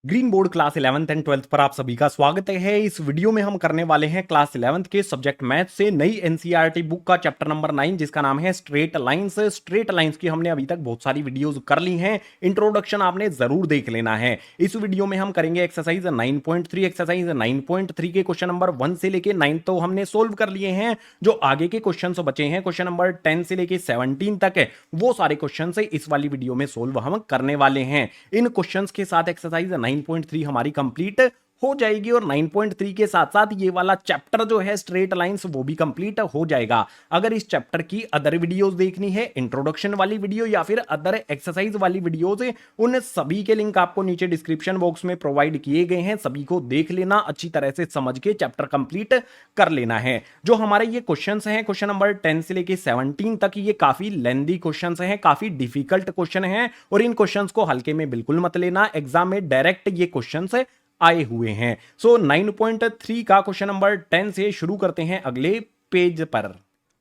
Green board class 11th and 12th पर आप सभी का स्वागत है। इस वीडियो में हम करने वाले हैं क्लास 11th के सब्जेक्ट मैथ से नई एनसीईआरटी बुक का चैप्टर नंबर 9 जिसका नाम है स्ट्रेट लाइंस। स्ट्रेट लाइंस की हमने अभी तक बहुत सारी वीडियोस कर ली हैं, इंट्रोडक्शन आपने जरूर देख लेना है। इस वीडियो में हम करेंगे एक्सरसाइज 9.3। एक्सरसाइज 9.3 के क्वेश्चन नंबर 1 से लेके 9 तो हमने सोल्व कर लिए हैं। जो आगे के क्वेश्चन बचे हैं क्वेश्चन नंबर 10 से लेके 17 तक है, वो सारे क्वेश्चन इस वाली वीडियो में सोल्व हम करने वाले हैं। इन क्वेश्चंस के साथ एक्सरसाइज 9.3 हमारी कंप्लीट हो जाएगी और 9.3 के साथ साथ ये वाला चैप्टर जो है स्ट्रेट लाइंस वो भी कंप्लीट हो जाएगा। अगर इस चैप्टर की अदर वीडियोस देखनी है, इंट्रोडक्शन वाली वीडियो या फिर अदर एक्सरसाइज वाली वीडियोस, उन सभी के लिंक आपको नीचे डिस्क्रिप्शन बॉक्स में प्रोवाइड किए गए हैं। सभी को देख लेना, अच्छी तरह से समझ के चैप्टर कंप्लीट कर लेना है। जो हमारे ये क्वेश्चंस हैं क्वेश्चन नंबर 10 से लेके 17 तक, ये काफी लेंदी क्वेश्चंस हैं, काफी डिफिकल्ट क्वेश्चन हैं और इन क्वेश्चंस को हल्के में बिल्कुल मत लेना। एग्जाम में डायरेक्ट ये क्वेश्चंस आए हुए हैं। सो 9.3 का क्वेश्चन नंबर 10 से शुरू करते हैं अगले पेज पर।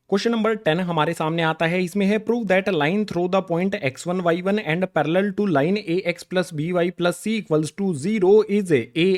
क्वेश्चन नंबर 10 हमारे सामने आता है। इसमें है prove that line through the point x1 y1 and parallel to line ax plus by plus c equals to 0 is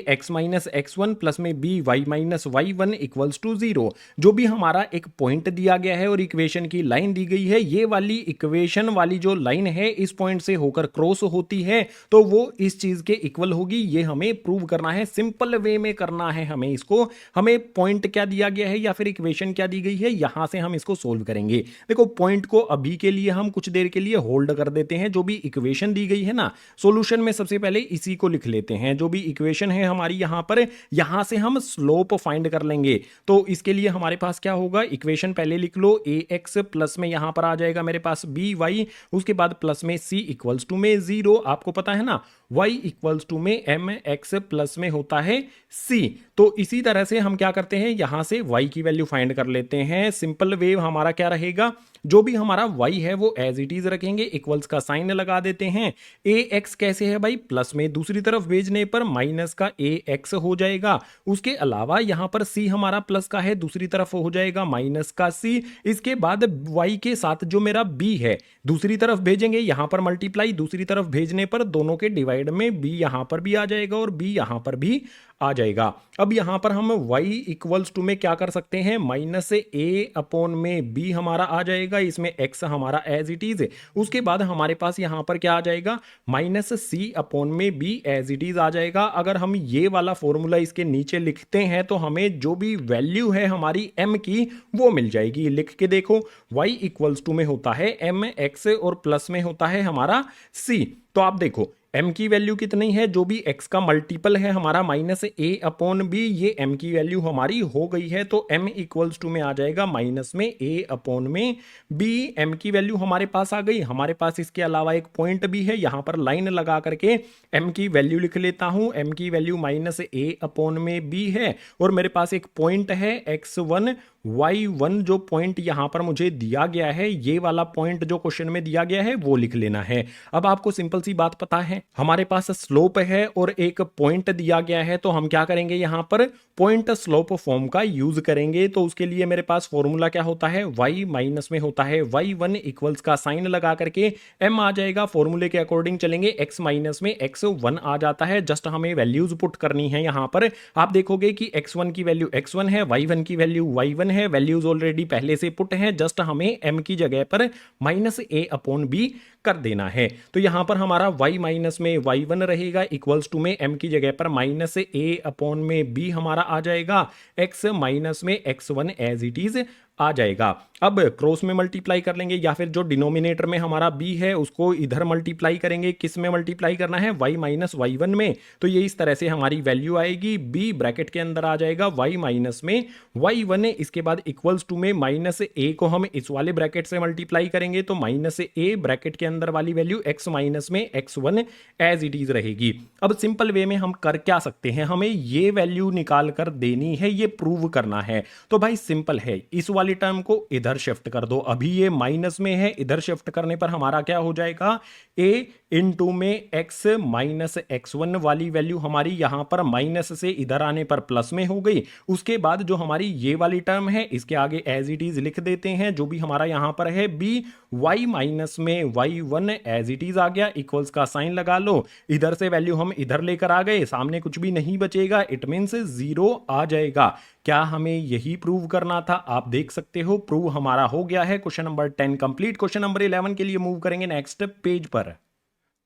ax minus x1 plus में by minus y1 equals to 0। जो भी हमारा एक पॉइंट दिया गया है और इक्वेशन की लाइन दी गई है, ये वाली इक्वेशन वाली जो लाइन है इस पॉइंट से होकर क्रॉस होती है तो वो इस चीज के इक्वल होगी। ये हमें प्रूव करना है, सिंपल वे में करना है हमें इसको। हमें पॉइंट क्या दिया गया है या फिर इक्वेशन क्या दी गई है, यहां से हम इसको सोल्व करेंगे। देखो पॉइंट को अभी के लिए हम कुछ देर के लिए होल्ड कर देते हैं। जो भी इक्वेशन दी गई है ना, सॉल्यूशन में सबसे पहले इसी को लिख लेते हैं। जो भी इक्वेशन है हमारी यहां पर, यहां से हम स्लोप फाइंड कर लेंगे। तो इसके लिए हमारे पास क्या होगा, इक्वेशन पहले लिख लो। ax प्लस में यहां पर आ जाएगा मेरे पास by, उसके बाद प्लस में c इक्वल्स टू में 0। आपको पता है ना y इक्वल्स टू में mx प्लस में होता है c। तो इसी तरह से हम क्या करते हैं, यहां से y की वैल्यू फाइंड कर लेते हैं। सिंपल वे हमारा क्या रहेगा, जो भी हमारा y है वो एज इट इज रखेंगे, इक्वल्स का साइन लगा देते हैं। ax कैसे है भाई, प्लस में दूसरी तरफ भेजने पर माइनस का ax हो जाएगा। उसके अलावा यहां पर c हमारा प्लस का है, दूसरी तरफ हो जाएगा माइनस का c। इसके बाद y के साथ जो मेरा b है दूसरी तरफ भेजेंगे, यहां पर मल्टीप्लाई, दूसरी तरफ भेजने पर दोनों के डिवाइड में b यहां पर भी आ जाएगा और b यहां पर भी आ जाएगा। अब यहां पर हम y इक्वल्स टू में क्या कर सकते हैं, माइनस a अपॉन में b हमारा आ जाएगा, इसमें x हमारा एज इट इज है। उसके बाद हमारे पास यहां पर क्या आ जाएगा, माइनस c अपॉन में b एज इट इज आ जाएगा। अगर हम ये वाला फॉर्मूला इसके नीचे लिखते हैं तो हमें जो भी वैल्यू है हमारी m की वो मिल जाएगी। लिख के देखो, y इक्वल्स टू में होता है mx और प्लस में होता है हमारा c। तो आप देखो m की वैल्यू कितनी है, जो भी x का मल्टीपल है हमारा माइनस a अपॉन b, ये m की वैल्यू हमारी हो गई है। तो m इक्वल्स टू में आ जाएगा माइनस में a अपॉन में b। m की वैल्यू हमारे पास आ गई। हमारे पास इसके अलावा एक पॉइंट भी है, यहां पर लाइन लगा करके m की वैल्यू लिख लेता हूं। m की वैल्यू माइनस a अपॉन में b है और मेरे पास एक पॉइंट है x1 y1। जो पॉइंट यहां पर मुझे दिया गया है, ये वाला पॉइंट जो क्वेश्चन में दिया गया है वो लिख लेना है। अब आपको सिंपल सी बात पता है, हमारे पास स्लोप है और एक पॉइंट दिया गया है, तो हम क्या करेंगे, यहां पर पॉइंट स्लोप फॉर्म का यूज करेंगे। तो उसके लिए मेरे पास फॉर्मूला क्या होता है, y माइनस में होता है y1 इक्वल्स का साइन लगा करके m आ जाएगा। फॉर्मूले के अकॉर्डिंग चलेंगे, x माइनस में x1 आ जाता है। जस्ट हमें वैल्यूज पुट करनी है। यहां पर आप देखोगे कि x1 की वैल्यू x1 है, y1 की वैल्यू y1 है, वैल्यूज ऑलरेडी पहले से पुट हैं। जस्ट हमें m की जगह पर माइनस a अपॉन b कर देना है। तो यहां पर हमारा y माइनस में y1 रहेगा, इक्वल्स टू में m की जगह पर माइनस a अपॉन में b हमारा आ जाएगा, x माइनस में x1 एज इट इज आ जाएगा। अब क्रॉस में मल्टीप्लाई कर लेंगे या फिर जो डिनोमिनेटर में हमारा b है उसको इधर मल्टीप्लाई करेंगे। किस में मल्टीप्लाई करना है, y माइनस y1 में। तो ये इस तरह से हमारी वैल्यू आएगी, b ब्रैकेट के अंदर आ जाएगा y माइनस में y1। इसके बाद इक्वल्स टू में माइनस a को हम इस वाले ब्रैकेट से मल्टीप्लाई करेंगे तो माइनस a ब्रैकेट के अंदर वाली वैल्यू x माइनस में x1 एज इट इज रहेगी। अब सिंपल वे में हम कर क्या सकते हैं, हमें ये वैल्यू निकाल कर देनी है, ये प्रूव करना है। तो भाई सिंपल है, इस वाली टर्म को इधर शिफ्ट कर दो। अभी ये माइनस में है, इधर शिफ्ट करने पर हमारा क्या हो जाएगा, a इनटू में x माइनस x1 वाली वैल्यू हमारी यहां पर माइनस से इधर आने पर प्लस में हो गई। उसके बाद जो हमारी ये वाली टर्म है इसके आगे एज इट इज लिख देते हैं, जो भी हमारा यहां पर है b y माइनस में y1 एज इट इज आ गया, इक्वल्स का साइन लगा लो, इधर से वैल्यू हम इधर लेकर आ गए, सामने कुछ भी नहीं बचेगा, इट मीन्स 0 आ जाएगा। क्या हमें यही प्रूव करना था? आप देख सकते हो प्रूव हमारा हो गया है। Question number 10 complete. Question number 11 के लिए मूव करेंगे नेक्स्ट पेज पर।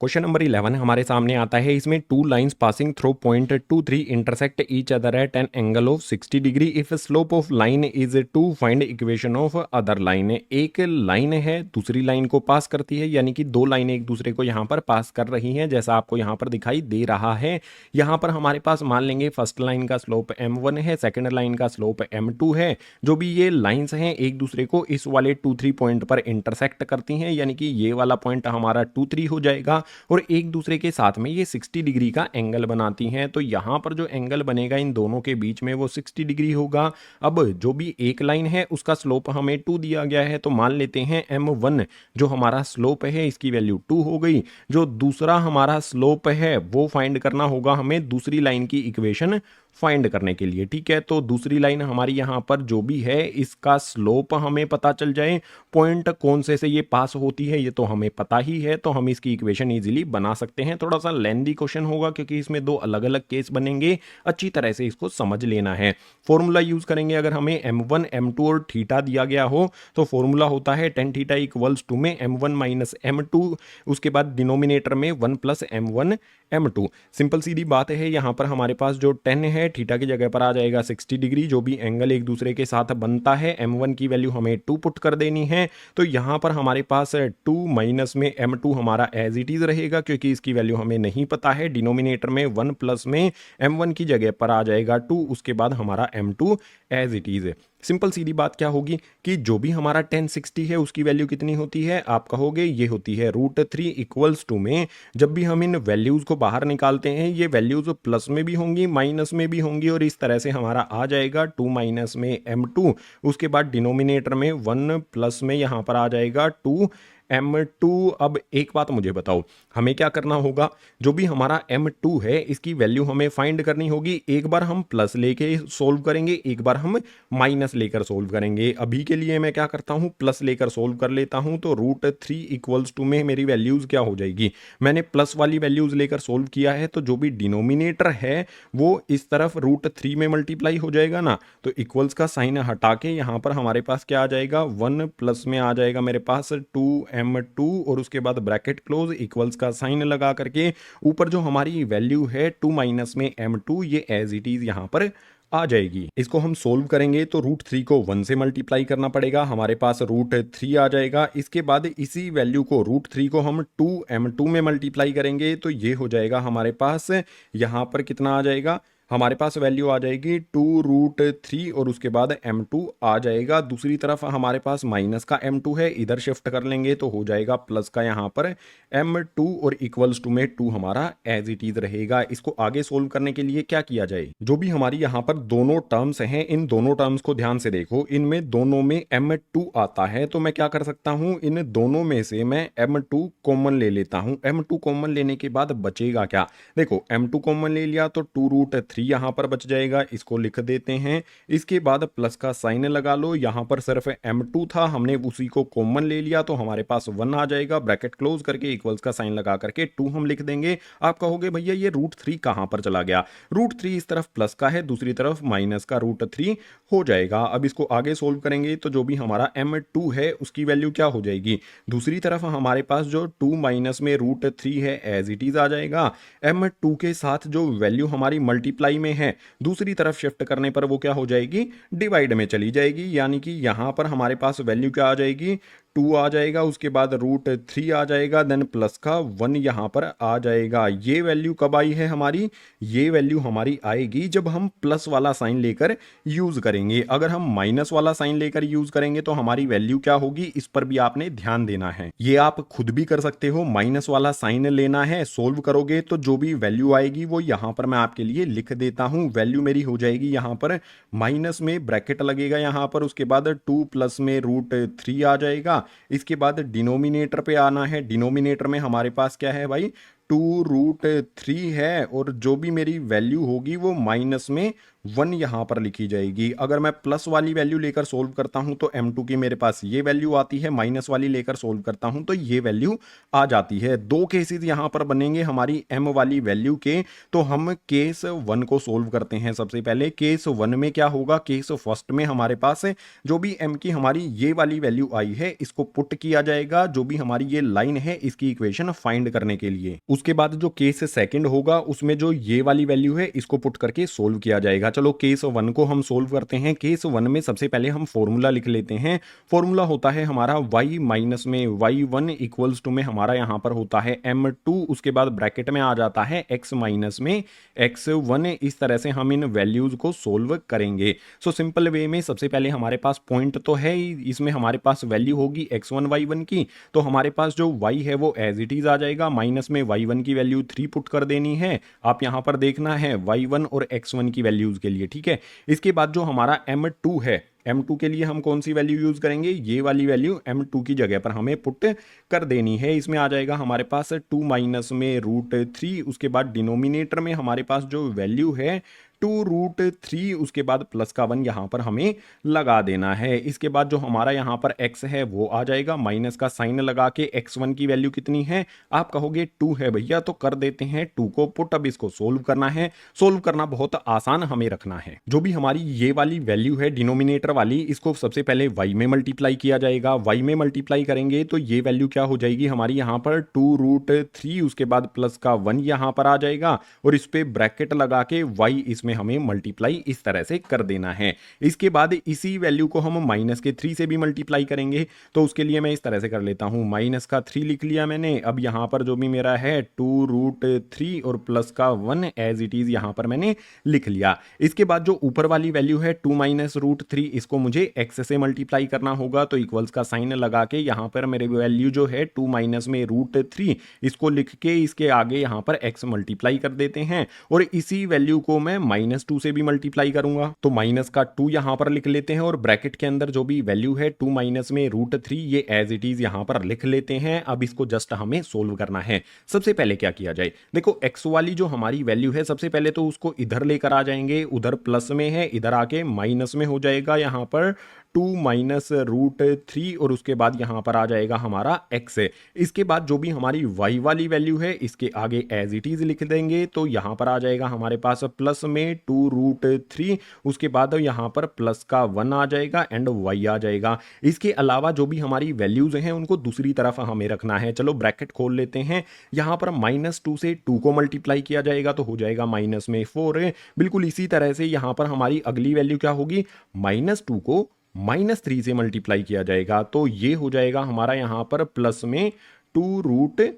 क्वेश्चन नंबर 11 हमारे सामने आता है। इसमें two lines passing through point 2 3 intersect each other at an angle of 60 degree if slope of line is two find equation of other line. एक लाइन है दूसरी लाइन को पास करती है, यानी कि दो लाइनें एक दूसरे को यहाँ पर पास कर रही हैं, जैसा आपको यहाँ पर दिखाई दे रहा है। यहाँ पर हमारे पास मान लेंगे फर्स्ट लाइन का स्लोप m1 है, सेकेंड लाइन का स्लोप m2 है। जो भी ये लाइन्स हैं एक दूसरे को इस वाले 2 3 पॉइंट पर इंटरसेक्ट करती हैं, यानी कि ये वाला पॉइंट हमारा 2 3 हो जाएगा और एक दूसरे के साथ में ये 60 डिग्री का एंगल बनाती हैं। तो यहां पर जो एंगल बनेगा इन दोनों के बीच में वो 60 डिग्री होगा। अब जो भी एक लाइन है उसका स्लोप हमें 2 दिया गया है, तो मान लेते हैं m1 जो हमारा स्लोप है इसकी वैल्यू 2 हो गई। जो दूसरा हमारा स्लोप है वो फाइंड करना होगा हमें दूसरी लाइन की इक्वेशन फाइंड करने के लिए। ठीक है, तो दूसरी लाइन हमारी यहाँ पर जो भी है इसका स्लोप हमें पता चल जाए, पॉइंट कौन से ये पास होती है ये तो हमें पता ही है, तो हम इसकी इक्वेशन इजीली बना सकते हैं। थोड़ा सा लेंदी क्वेश्चन होगा क्योंकि इसमें दो अलग अलग केस बनेंगे, अच्छी तरह से इसको समझ लेना है। फॉर्मूला यूज करेंगे। अगर हमें m1 m2 और थीटा दिया गया हो तो फॉर्मूला होता है tan थीटा इक्वल्स टू में m1 माइनस m2, उसके बाद डिनोमिनेटर में 1 प्लस m1 m2। सिंपल सीधी बात है। यहाँ पर हमारे पास जो 10 है थीटा की जगह पर आ जाएगा 60 डिग्री। जो भी एंगल एक दूसरे के साथ बनता है m1 की वैल्यू हमें 2 पुट कर देनी है, तो यहाँ पर हमारे पास 2 माइनस में m2 हमारा एज इट इज रहेगा क्योंकि इसकी वैल्यू हमें नहीं पता है। डिनोमिनेटर में 1 प्लस में m1 की जगह पर आ जाएगा 2, उसके बाद हमारा m2 as it is. Simple सीधी बात क्या होगी कि जो भी हमारा 1060 है उसकी वैल्यू कितनी होती है? आप कहोगे ये होती है √3 इक्वल्स टू में, जब भी हम इन वैल्यूज को बाहर निकालते हैं ये वैल्यूज प्लस में भी होंगी माइनस में भी होंगी, और इस तरह से हमारा आ जाएगा 2 माइनस में m2, उसके बाद डिनोमिनेटर में 1 प्लस में यहाँ पर आ जाएगा 2 m2। अब एक बात मुझे बताओ, हमें क्या करना होगा? जो भी हमारा m2 है इसकी वैल्यू हमें फाइंड करनी होगी। एक बार हम प्लस लेके सोल्व करेंगे, एक बार हम माइनस लेकर सोल्व करेंगे। अभी के लिए मैं क्या करता हूं, प्लस लेकर सोल्व कर लेता हूं। तो √3 इक्वल्स टू में मेरी वैल्यूज क्या हो जाएगी? मैंने प्लस वाली वैल्यूज लेकर सोल्व किया है, तो जो भी डिनोमिनेटर है वो इस तरफ √3 में मल्टीप्लाई हो जाएगा ना, तो इक्वल्स का साइन हटा के यहाँ पर हमारे पास क्या आ जाएगा? 1 प्लस में आ जाएगा मेरे पास 2m2 और उसके बाद ब्रैकेट क्लोज, इक्वल्स का साइन लगा करके ऊपर जो हमारी वैल्यू है 2 माइनस में m2 ये एज इट इज यहाँ पर आ जाएगी। इसको हम सोल्व करेंगे तो √3 को 1 से मल्टीप्लाई करना पड़ेगा, हमारे पास √3 आ जाएगा। इसके बाद इसी वैल्यू को √3 को हम 2m2 में मल्टीप्लाई करेंगे तो ये हो जाएगा हमारे पास यहाँ पर कितना आ जाएगा? हमारे पास वैल्यू आ जाएगी 2√3 और उसके बाद m2 आ जाएगा। दूसरी तरफ हमारे पास माइनस का m2 है, इधर शिफ्ट कर लेंगे तो हो जाएगा प्लस का यहाँ पर m2 और इक्वल्स टू में 2 हमारा एज इट इज रहेगा। इसको आगे सोल्व करने के लिए क्या किया जाए? जो भी हमारी यहाँ पर दोनों टर्म्स हैं इन दोनों टर्म्स को ध्यान से देखो, इनमें दोनों में m2 आता है, तो मैं क्या कर सकता हूँ, इन दोनों में से मैं m2 कॉमन ले लेता हूँ। m2 कॉमन लेने के बाद बचेगा क्या? देखो m2 कॉमन ले लिया तो 2√3 यहां पर बच जाएगा, इसको लिख देते हैं। इसके बाद प्लस का साइन लगा लो, यहां पर सिर्फ m2 था हमने उसी को कॉमन ले लिया तो हमारे पास 1 आ जाएगा। ब्रैकेट क्लोज करके इक्वल्स का साइन लगा करके 2 हम लिख देंगे। आप कहोगे भैया ये √3 कहां पर चला गया? √3 इस तरफ प्लस का है, दूसरी तरफ माइनस का √3 हो जाएगा। अब इसको आगे सोल्व करेंगे तो जो भी हमारा m2 है उसकी वैल्यू क्या हो जाएगी? दूसरी तरफ हमारे पास जो 2 माइनस में √3 है एज इट इज आ जाएगा। m2 के साथ जो वैल्यू हमारी मल्टीप्लाई में है दूसरी तरफ शिफ्ट करने पर वो क्या हो जाएगी? डिवाइड में चली जाएगी, यानी कि यहां पर हमारे पास वैल्यू क्या आ जाएगी? 2 आ जाएगा, उसके बाद √3 आ जाएगा, देन प्लस का 1 यहां पर आ जाएगा। ये वैल्यू कब आई है हमारी? ये वैल्यू हमारी आएगी जब हम प्लस वाला साइन लेकर यूज करेंगे। अगर हम माइनस वाला साइन लेकर यूज करेंगे तो हमारी वैल्यू क्या होगी, इस पर भी आपने ध्यान देना है। ये आप खुद भी कर सकते हो, माइनस वाला साइन लेना है, सोल्व करोगे तो जो भी वैल्यू आएगी वो यहां पर मैं आपके लिए लिख देता हूं। वैल्यू मेरी हो जाएगी यहां पर माइनस में ब्रैकेट लगेगा यहां पर, उसके बाद 2 प्लस में √3 आ जाएगा, जाएगा। इसके बाद डिनोमिनेटर पे आना है। डिनोमिनेटर में हमारे पास क्या है भाई, 2√3 है, और जो भी मेरी वैल्यू होगी वो माइनस में 1 यहाँ पर लिखी जाएगी। अगर मैं प्लस वाली वैल्यू लेकर सोल्व करता हूँ तो m2 की मेरे पास ये वैल्यू आती है, माइनस वाली लेकर सोल्व करता हूँ तो ये वैल्यू आ जाती है। दो केसेस यहाँ पर बनेंगे हमारी m वाली वैल्यू के। तो हम केस 1 को सोल्व करते हैं। सबसे पहले केस 1 में क्या होगा, केस फर्स्ट में हमारे पास जो भी m की हमारी ये वाली वैल्यू आई है इसको पुट किया जाएगा, जो भी हमारी ये लाइन है इसकी इक्वेशन फाइंड करने के लिए। उसके बाद जो केस सेकंड होगा उसमें जो ये वाली वैल्यू है इसको पुट करके सोल्व किया जाएगा। चलो केस 1 को हम सोल्व करते हैं। केस 1 में सबसे पहले हम फॉर्मूला लिख लेते हैं। फॉर्मूला होता है हमारा y माइनस में y1 इक्वल्स टू में हमारा यहां पर होता है m2, उसके बाद ब्रैकेट में आ जाता है x माइनस में x1। इस तरह से हम इन वैल्यूज को सोल्व करेंगे। सो सिंपल वे में सबसे पहले हमारे पास पॉइंट तो है ही, इसमें हमारे पास वैल्यू होगी x1 y1 की, तो हमारे पास जो y है वो एज इट इज आ जाएगा। माइनस में y1 की वैल्यू 3 पुट कर देनी है। आप यहां पर देखना है y1 और x1 की वैल्यूज के लिए, ठीक है। इसके बाद जो हमारा m2 है, m2 के लिए हम कौन सी वैल्यू यूज करेंगे, ये वाली वैल्यू m2 की जगह पर हमें पुट कर देनी है। इसमें आ जाएगा हमारे पास 2 माइनस में √3, उसके बाद डिनोमिनेटर में हमारे पास जो वैल्यू है 2√3, उसके बाद प्लस का 1 यहां पर हमें लगा देना है। इसके बाद जो हमारा यहां पर x है वो आ जाएगा, माइनस का साइन लगा के x1 की वैल्यू कितनी है, आप कहोगे 2 है भैया, तो कर देते हैं 2 को पुट। अब इसको सोल्व करना है। सोल्व करना बहुत आसान हमें रखना है। जो भी हमारी ये वाली वैल्यू है डिनोमिनेटर वाली, इसको सबसे पहले y में मल्टीप्लाई किया जाएगा। y में मल्टीप्लाई करेंगे तो ये वैल्यू क्या हो जाएगी हमारी यहां पर 2√3, उसके बाद प्लस का 1 यहां पर आ जाएगा, और इस पे ब्रैकेट लगा के y इसमें हमें मल्टीप्लाई इस तरह से कर देना है। इसके बाद इसी वैल्यू को हम माइनस के 3 से भी मल्टीप्लाई करेंगे, तो उसके लिए मैं इस तरह से कर लेता हूं। माइनस का 3 लिख लिया मैंने। अब यहां पर जो भी मेरा है 2√3 और प्लस का 1 एज इट इज यहां पर मैंने लिख लिया। इसके बाद जो ऊपर वाली वैल्यू है 2 माइनस √3, इसको मुझे x से मल्टीप्लाई करना होगा, तो इक्वल्स का साइन लगा के यहां पर मेरे वैल्यू जो है 2 माइनस में √3, इसको लिख के इसके आगे यहां पर x मल्टीप्लाई कर देते हैं, और इसी वैल्यू को मैं -2 से भी मल्टीप्लाई करूंगा, तो माइनस का 2 यहां पर लिख लेते हैं, और ब्रैकेट के अंदर जो भी वैल्यू है 2 माइनस में √3 ये एज इट इज यहां पर लिख लेते हैं। अब इसको जस्ट हमें सोल्व करना है। सबसे पहले क्या किया जाए, देखो x वाली जो हमारी वैल्यू है सबसे पहले तो उसको इधर लेकर आ जाएंगे, उधर प्लस में है, इधर आके माइनस में हो जाएगा यहां पर 2 माइनस √3, और उसके बाद यहां पर आ जाएगा हमारा x। इसके बाद जो भी हमारी y वाली वैल्यू है इसके आगे एज इट इज लिख देंगे, तो यहां पर आ जाएगा हमारे पास प्लस में 2√3, उसके बाद यहां पर प्लस का 1 आ जाएगा एंड y आ जाएगा। इसके अलावा जो भी हमारी वैल्यूज हैं उनको दूसरी तरफ हमें रखना है। चलो ब्रैकेट खोल लेते हैं। यहां पर -2 से 2 को मल्टीप्लाई किया जाएगा तो हो जाएगा माइनस में 4। बिल्कुल इसी तरह से यहां पर हमारी अगली वैल्यू क्या होगी, -2 को -3 से मल्टीप्लाई किया जाएगा, तो ये हो जाएगा हमारा यहां पर प्लस में 2√3।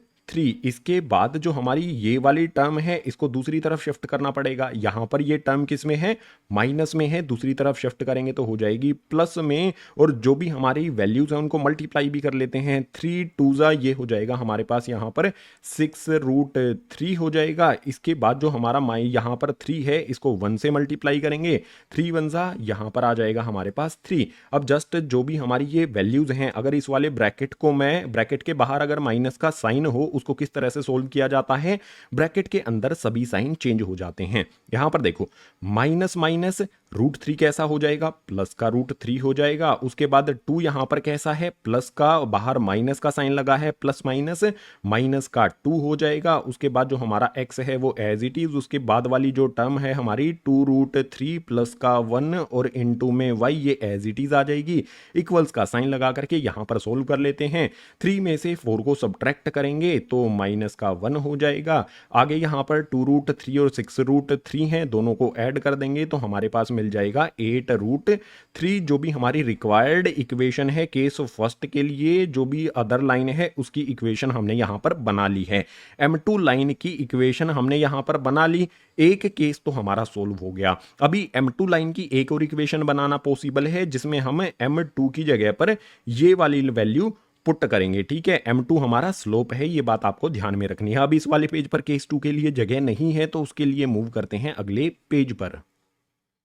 इसके बाद जो हमारी ये वाली टर्म है इसको दूसरी तरफ शिफ्ट करना पड़ेगा। यहां पर ये टर्म किस में है, माइनस में है, दूसरी तरफ शिफ्ट करेंगे तो हो जाएगी प्लस में, और जो भी हमारी वैल्यूज हैं उनको मल्टीप्लाई भी कर लेते हैं। 3 2 ये हो जाएगा हमारे पास यहां पर 6√3 हो जाएगा। इसके बाद जो हमारा यहां पर 3 है इसको 1 से मल्टीप्लाई करेंगे, 3 1 यहां पर आ जाएगा हमारे पास 3। अब जस्ट जो भी हमारी ये वैल्यूज हैं, अगर इस वाले ब्रैकेट को मैं ब्रैकेट के बाहर अगर माइनस का साइन हो उसको किस तरह से सोल्व किया जाता है, ब्रैकेट के अंदर सभी साइन चेंज हो जाते हैं। यहां पर देखो माइनस माइनस √3 कैसा हो जाएगा, प्लस का √3 हो जाएगा। उसके बाद 2 यहां पर कैसा है, प्लस का, बाहर माइनस का साइन लगा है, प्लस माइनस माइनस का 2 हो जाएगा। उसके बाद जो हमारा x है वो एज इट इज, उसके बाद वाली जो टर्म है हमारी 2√3 प्लस का 1 और इनटू में y, ये एज इट इज आ जाएगी। इक्वल्स का साइन लगा करके यहां पर सोल्व कर लेते हैं। 3 में से 4 को सब्ट्रैक्ट करेंगे तो माइनस का 1 हो जाएगा। आगे यहां पर 2√3 और 6√3 है, दोनों को ऐड कर देंगे तो हमारे पास मिल जाएगा 8√3। जो भी हमारी रिक्वायर्ड इक्वेशन है केस फर्स्ट के लिए, जो भी अदर लाइन है उसकी इक्वेशन हमने यहां पर बना ली है। M2 लाइन की इक्वेशन हमने यहां पर बना ली। एक केस तो हमारा सोल्व हो गया। अभी M2 लाइन की एक और इक्वेशन बनाना पॉसिबल है जिसमें हम M2 की जगह पर ये वाली वैल्यू पुट करेंगे। ठीक है, M2 हमारा स्लोप है, ये बात आपको ध्यान में रखनी है। अब इस वाले पेज पर केस 2 के लिए जगह नहीं है तो उसके लिए मूव करते हैं अगले पेज पर।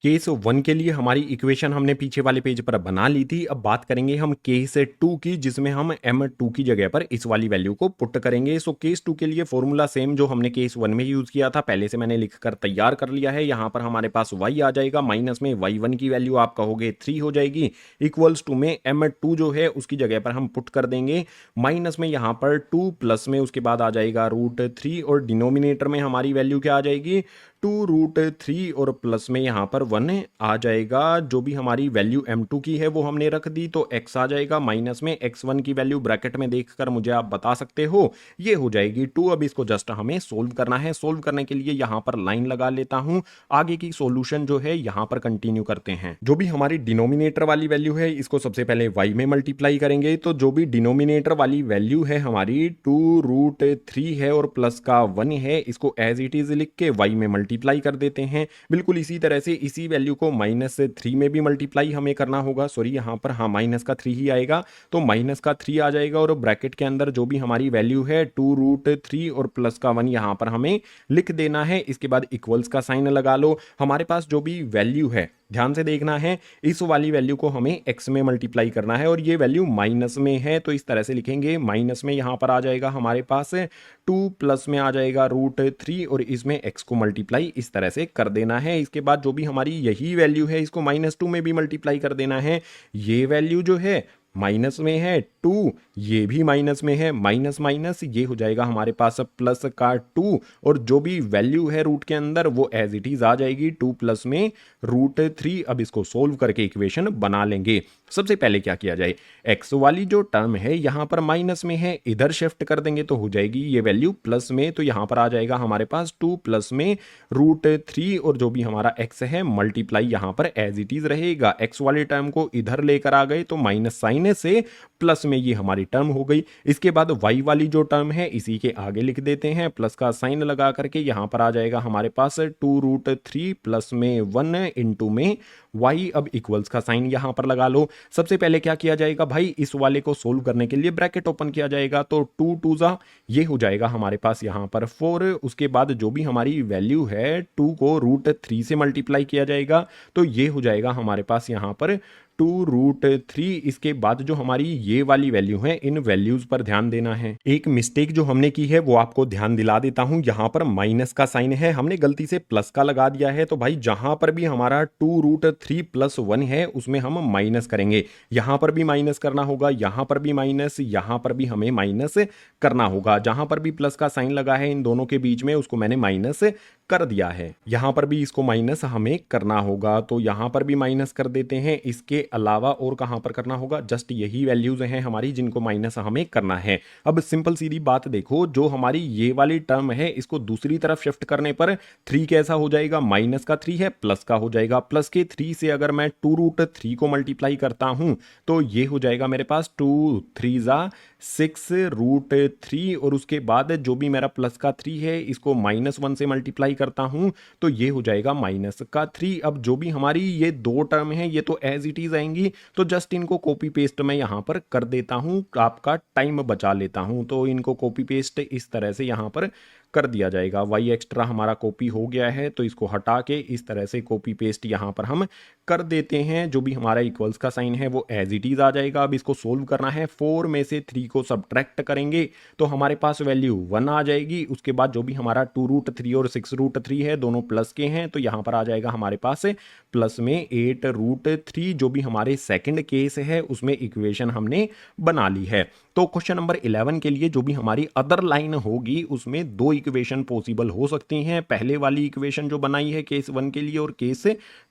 केस 1 के लिए हमारी इक्वेशन हमने पीछे वाले पेज पर बना ली थी। अब बात करेंगे हम केस 2 की, जिसमें हम m2 की जगह पर इस वाली वैल्यू को पुट करेंगे। सो केस 2 के लिए फॉर्मूला सेम जो हमने केस 1 में यूज किया था, पहले से मैंने लिखकर तैयार कर लिया है। यहाँ पर हमारे पास y आ जाएगा, माइनस में y1 की वैल्यू आप कहोगे 3 हो जाएगी, इक्वल्स टू में m2 जो है उसकी जगह पर हम पुट कर देंगे, माइनस में यहाँ पर 2 प्लस में उसके बाद आ जाएगा √3 और डिनोमिनेटर में हमारी वैल्यू क्या आ जाएगी 2√3 और प्लस में यहाँ पर 1 आ जाएगा। जो भी हमारी वैल्यू m2 की है वो हमने रख दी, तो x आ जाएगा, माइनस में x1 की वैल्यू ब्रैकेट में देखकर मुझे आप बता सकते हो ये हो जाएगी 2। अब इसको जस्ट हमें सोल्व करना है। सोल्व करने के लिए यहाँ पर लाइन लगा लेता हूँ, आगे की सोल्यूशन जो है यहाँ पर कंटिन्यू करते हैं। जो भी हमारी डिनोमिनेटर वाली वैल्यू है इसको सबसे पहले y में मल्टीप्लाई करेंगे, तो जो भी डिनोमिनेटर वाली वैल्यू है हमारी 2√3 है और प्लस का 1 है, इसको एज इट इज लिख के y में मल्टीप्लाई कर देते हैं। बिल्कुल इसी तरह से इसी वैल्यू को -3 में भी मल्टीप्लाई हमें करना होगा। सॉरी यहाँ पर हाँ माइनस का 3 ही आएगा, तो माइनस का 3 आ जाएगा और ब्रैकेट के अंदर जो भी हमारी वैल्यू है 2√3 और प्लस का 1 यहाँ पर हमें लिख देना है। इसके बाद इक्वल्स का साइन लगा लो। हमारे पास जो भी वैल्यू है ध्यान से देखना है, इस वाली वैल्यू को हमें x में मल्टीप्लाई करना है और ये वैल्यू माइनस में है, तो इस तरह से लिखेंगे। माइनस में यहाँ पर आ जाएगा हमारे पास 2 प्लस में आ जाएगा √3 और इसमें x को मल्टीप्लाई इस तरह से कर देना है। इसके बाद जो भी हमारी यही वैल्यू है इसको -2 में भी मल्टीप्लाई कर देना है। ये वैल्यू जो है माइनस में है 2, ये भी माइनस में है, माइनस माइनस ये हो जाएगा हमारे पास प्लस का 2 और जो भी वैल्यू है रूट के अंदर वो एज इट इज आ जाएगी 2 प्लस में √3। अब इसको सोल्व करके इक्वेशन बना लेंगे। सबसे पहले क्या किया जाए, x वाली जो टर्म है यहाँ पर माइनस में है, इधर शिफ्ट कर देंगे तो हो जाएगी ये वैल्यू प्लस में, तो यहाँ पर आ जाएगा हमारे पास 2 प्लस में √3 और जो भी हमारा x है मल्टीप्लाई यहाँ पर एज इट इज रहेगा। x वाली टर्म को इधर लेकर आ गए तो माइनस साइन से प्लस में ये हमारी टर्म हो गई। इसके बाद y वाली जो टर्म है इसी के आगे लिख देते हैं, प्लस का साइन लगा करके यहाँ पर आ जाएगा हमारे पास 2√3 प्लस में 1 इंटू में y। अब इक्वल्स का साइन यहाँ पर लगा लो। सबसे पहले क्या किया जाएगा भाई, इस वाले को सोल्व करने के लिए ब्रैकेट ओपन किया जाएगा, तो 2 2 जा ये हो जाएगा हमारे पास यहाँ पर 4। उसके बाद जो भी हमारी वैल्यू है 2 को √3 से मल्टीप्लाई किया जाएगा, तो ये हो जाएगा हमारे पास यहाँ पर 2√3। इसके बाद जो हमारी ये वाली वैल्यू है, इन वैल्यूज पर ध्यान देना है। एक मिस्टेक जो हमने की है वो आपको ध्यान दिला देता हूं, यहाँ पर माइनस का साइन है, हमने गलती से प्लस का लगा दिया है। तो भाई जहां पर भी हमारा 2√3 + 1 है उसमें हम माइनस करेंगे, यहां पर भी माइनस करना होगा, यहां पर भी माइनस, यहां पर भी हमें माइनस करना होगा। जहां पर भी प्लस का साइन लगा है इन दोनों के बीच में उसको मैंने माइनस कर दिया है, यहां पर भी इसको माइनस हमें करना होगा, तो यहां पर भी माइनस कर देते हैं। इसके अलावा और कहां पर करना होगा, जस्ट यही वैल्यूज हैं हमारी जिनको माइनस हमें करना है। अब सिंपल सीधी बात देखो, जो हमारी ये वाली टर्म है इसको दूसरी तरफ शिफ्ट करने पर 3 कैसा हो जाएगा, माइनस का 3 है प्लस का हो जाएगा, प्लस के 3 से अगर मैं 2√3 को मल्टीप्लाई करता हूं तो ये हो जाएगा मेरे पास 2 3 = 6√3 और उसके बाद जो भी मेरा प्लस का 3 है इसको -1 से मल्टीप्लाई करता हूं तो ये हो जाएगा माइनस का 3। अब जो भी हमारी ये दो टर्म है ये तो एज इट इज आएंगी, तो जस्ट इनको कॉपी पेस्ट मैं यहां पर कर देता हूं, आपका टाइम बचा लेता हूं। तो इनको कॉपी पेस्ट इस तरह से यहां पर कर दिया जाएगा। y एक्स्ट्रा हमारा कॉपी हो गया है तो इसको हटा के इस तरह से कॉपी पेस्ट यहां पर हम कर देते हैं। जो भी हमारा इक्वल्स का साइन है वो एज इट इज आ जाएगा। अब इसको सोल्व करना है, 4 में से 3 को सब्ट्रैक्ट करेंगे तो हमारे पास वैल्यू 1 आ जाएगी। उसके बाद जो भी हमारा 2√3 और 6√3 है दोनों प्लस के हैं तो यहां पर आ जाएगा हमारे पास प्लस में 8√3। जो भी हमारे सेकंड केस है उसमें इक्वेशन हमने बना ली है। तो क्वेश्चन नंबर 11 के लिए जो भी हमारी अदर लाइन होगी उसमें दो इक्वेशन पॉसिबल हो सकती हैं। पहले वाली इक्वेशन जो बनाई है केस 1 के लिए और केस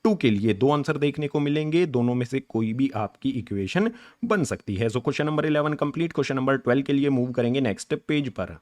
2 के लिए, दो आंसर देखने को मिलेंगे, दोनों में से कोई भी आपकी इक्वेशन बन सकती है। So question number 11 complete. Question number 12 के लिए मूव करेंगे नेक्स्ट पेज पर।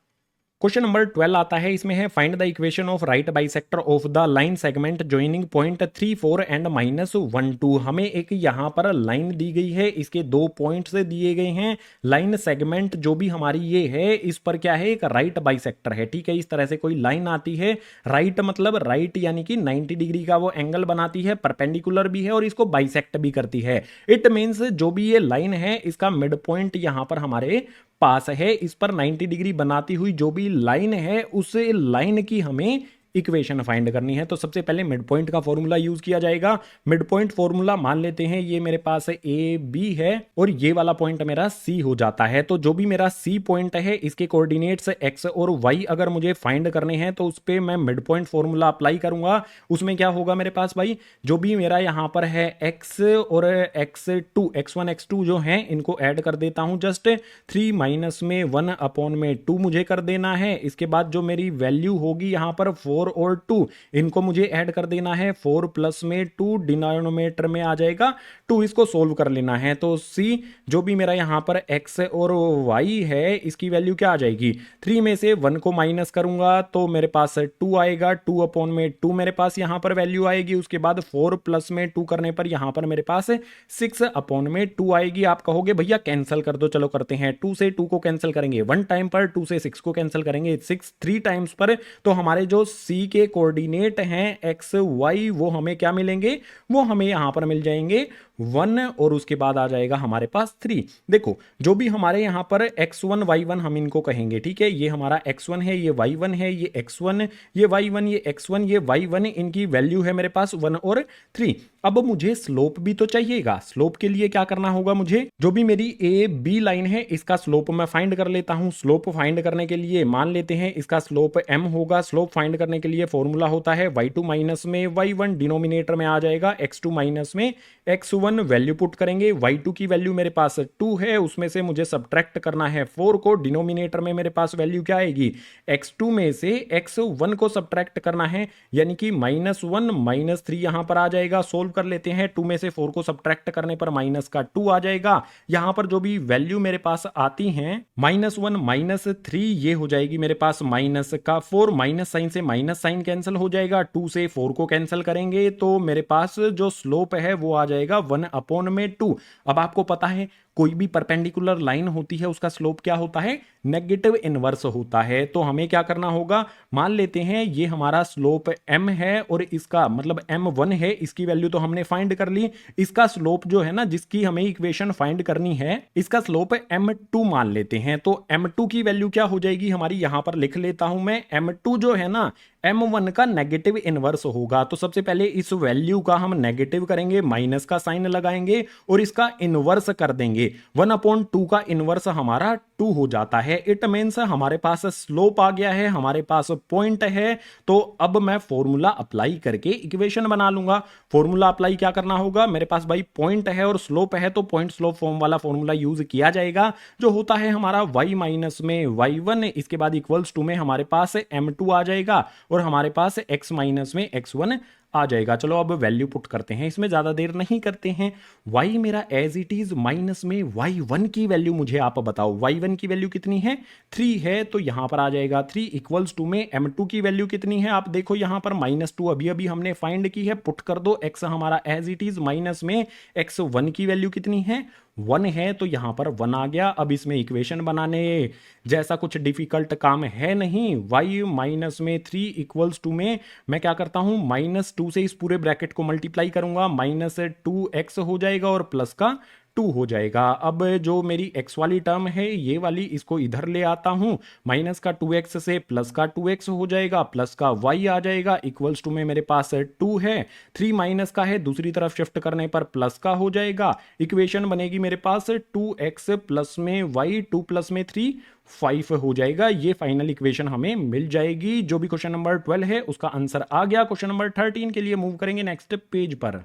क्वेश्चन नंबर 12 आता है, इसमें है find the equation of right bisector of the line segment joining point 3 4 and -1 2। हमें एक यहां पर लाइन दी गई है, इसके दो पॉइंट्स दिए गए हैं। लाइन सेगमेंट जो भी हमारी ये है इस पर क्या है, एक राइट बाइसेक्टर है। ठीक है, इस तरह से कोई लाइन आती है, राइट मतलब राइट यानी कि 90 डिग्री का वो एंगल बनाती है, परपेंडिकुलर भी है और इसको बाइसेक्ट भी करती है। इट मीन्स जो भी ये लाइन है इसका मिड पॉइंट यहां पर हमारे पास है, इस पर 90 डिग्री बनाती हुई जो भी लाइन है उस लाइन की हमें इक्वेशन फाइंड करनी है। तो सबसे पहले मिड पॉइंट का फॉर्मूला यूज किया जाएगा। मिड पॉइंट फॉर्मूला मान लेते हैं ये मेरे पास ए बी है और ये वाला पॉइंट मेरा सी हो जाता है। तो जो भी मेरा सी पॉइंट है इसके कोऑर्डिनेट्स एक्स और वाई अगर मुझे फाइंड करने हैं तो उस पर मैं मिड पॉइंट फॉर्मूला अप्लाई करूंगा। उसमें क्या होगा मेरे पास भाई, जो भी मेरा यहां पर है एक्स और x2 x1 x2 जो है इनको ऐड कर देता हूं। जस्ट 3 माइनस में 1 अपॉन में 2 मुझे कर देना है। इसके बाद जो मेरी वैल्यू होगी यहां पर 4 और 2 इनको मुझे ऐड कर देना है। 4 प्लस में 2 डिनोमिनेटर में आ जाएगा 2, इसको सोल्व कर लेना है। तो सी जो भी मेरा यहां पर x और y है इसकी वैल्यू क्या आ जाएगी, 3 में से 1 को माइनस करूंगा तो मेरे पास 2 आएगा। 2 अपॉन में 2 मेरे पास यहां पर वैल्यू आएगी। उसके बाद 4 प्लस में 2 करने पर यहां पर मेरे पास 6 अपॉन में 2 आएगी। आप कहोगे भैया कैंसिल कर दो, चलो करते हैं। 2 से 2 को कैंसिल करेंगे 1 टाइम पर, 2 से 6 को कैंसिल करेंगे 6 3 टाइम्स पर। तो हमारे जो सी के कोऑर्डिनेट हैं एक्स वाई वो हमें क्या मिलेंगे, वो हमें यहां पर मिल जाएंगे 1 और उसके बाद आ जाएगा हमारे पास 3। देखो जो भी हमारे यहां पर x1 y1 हम इनको कहेंगे, ठीक है। ये हमारा x1 है, ये y1 है, ये x1 ये y1 ये x1 ये y1, इनकी वैल्यू है मेरे पास 1 और 3। अब मुझे स्लोप भी तो चाहिएगा। स्लोप के लिए क्या करना होगा, मुझे जो भी मेरी ए बी लाइन है इसका स्लोप मैं फाइंड कर लेता हूं। स्लोप फाइंड करने के लिए मान लेते हैं इसका स्लोप m होगा। स्लोप फाइंड करने के लिए फॉर्मूला होता है y2 माइनस में y1 डिनोमिनेटर में आ जाएगा x2 माइनस में x1। वैल्यू पुट करेंगे, y2 की वैल्यू मेरे पास 2 है, उसमें से मुझे सब्ट्रैक्ट करना है 4 को। डिनोमिनेटर में मेरे पास वैल्यू क्या आएगी, x2 में से x1 को सब्ट्रैक्ट करना है, यानी कि -1 -3 यहां पर आ जाएगा। सोल्व कर लेते हैं, 2 में से 4 को सब्ट्रैक्ट करने पर माइनस का 2 आ जाएगा। यहां पर जो भी वैल्यू मेरे पास आती हैं -1 -3 ये हो जाएगी मेरे पास माइनस का 4। माइनस साइन से माइनस साइन कैंसिल हो जाएगा, 2 से 4 को कैंसिल करेंगे तो मेरे पास जो स्लोप है वो आ जाएगा 1 अपॉन में 2। अब आपको पता है कोई भी परपेंडिकुलर लाइन होती है उसका स्लोप क्या होता है, नेगेटिव इनवर्स होता है। तो हमें क्या करना होगा, मान लेते हैं ये हमारा स्लोप m है और इसका मतलब m1 है, इसकी वैल्यू तो हमने फाइंड कर ली। इसका स्लोप जो है ना जिसकी हमें इक्वेशन फाइंड करनी है इसका स्लोप m2 मान लेते हैं। तो m2 की वैल्यू क्या हो जाएगी हमारी, यहां पर लिख लेता हूं मैं। m2 जो है ना m1 का नेगेटिव इनवर्स होगा। तो सबसे पहले इस वैल्यू का हम नेगेटिव करेंगे, माइनस का साइन लगाएंगे और इसका इनवर्स कर देंगे। 1/2 का इनवर्स हमारा 2 हो जाता है। इट मींस हमारे पास स्लोप आ गया है, हमारे पास पॉइंट है। तो अब मैं फॉर्मूला अप्लाई करके इक्वेशन बना लूंगा। फॉर्मूला अप्लाई क्या करना होगा, मेरे पास भाई पॉइंट है और स्लोप है तो पॉइंट स्लोप फॉर्म वाला फॉर्मूला यूज किया जाएगा, जो होता है हमारा y माइनस में y1। इसके बाद इक्वल्स टू में हमारे पास m2 आ जाएगा और हमारे पास x माइनस में x1 आ जाएगा। चलो अब वैल्यू पुट करते हैं, इसमें ज्यादा देर नहीं करते हैं। y मेरा एज इट इज माइनस में y1 की वैल्यू मुझे आप बताओ, y1 की वैल्यू कितनी है 3 है, तो यहां पर आ जाएगा 3 इक्वल्स टू में m2 की वैल्यू कितनी है, आप देखो यहां पर -2 अभी अभी हमने फाइंड की है, पुट कर दो। x हमारा एज इट इज माइनस में x1 की वैल्यू कितनी है 1 है, तो यहां पर 1 आ गया। अब इसमें इक्वेशन बनाने जैसा कुछ डिफिकल्ट काम है नहीं। y माइनस में 3 इक्वल्स टू में मैं क्या करता हूं, -2 से इस पूरे ब्रैकेट को मल्टीप्लाई करूंगा, -2x हो जाएगा और प्लस का 2 हो जाएगा। अब जो मेरी x वाली टर्म है ये वाली, इसको इधर ले आता हूं, माइनस का 2x से प्लस का 2x हो जाएगा, प्लस का y आ जाएगा, इक्वल्स टू में मेरे पास 2 है, 3 माइनस का है, दूसरी तरफ शिफ्ट करने पर प्लस का हो जाएगा। इक्वेशन बनेगी मेरे पास 2x प्लस में y, 2 प्लस में 3 5 हो जाएगा। ये फाइनल इक्वेशन हमें मिल जाएगी। जो भी क्वेश्चन नंबर 12 है उसका आंसर आ गया। क्वेश्चन नंबर 13 के लिए मूव करेंगे नेक्स्ट पेज पर।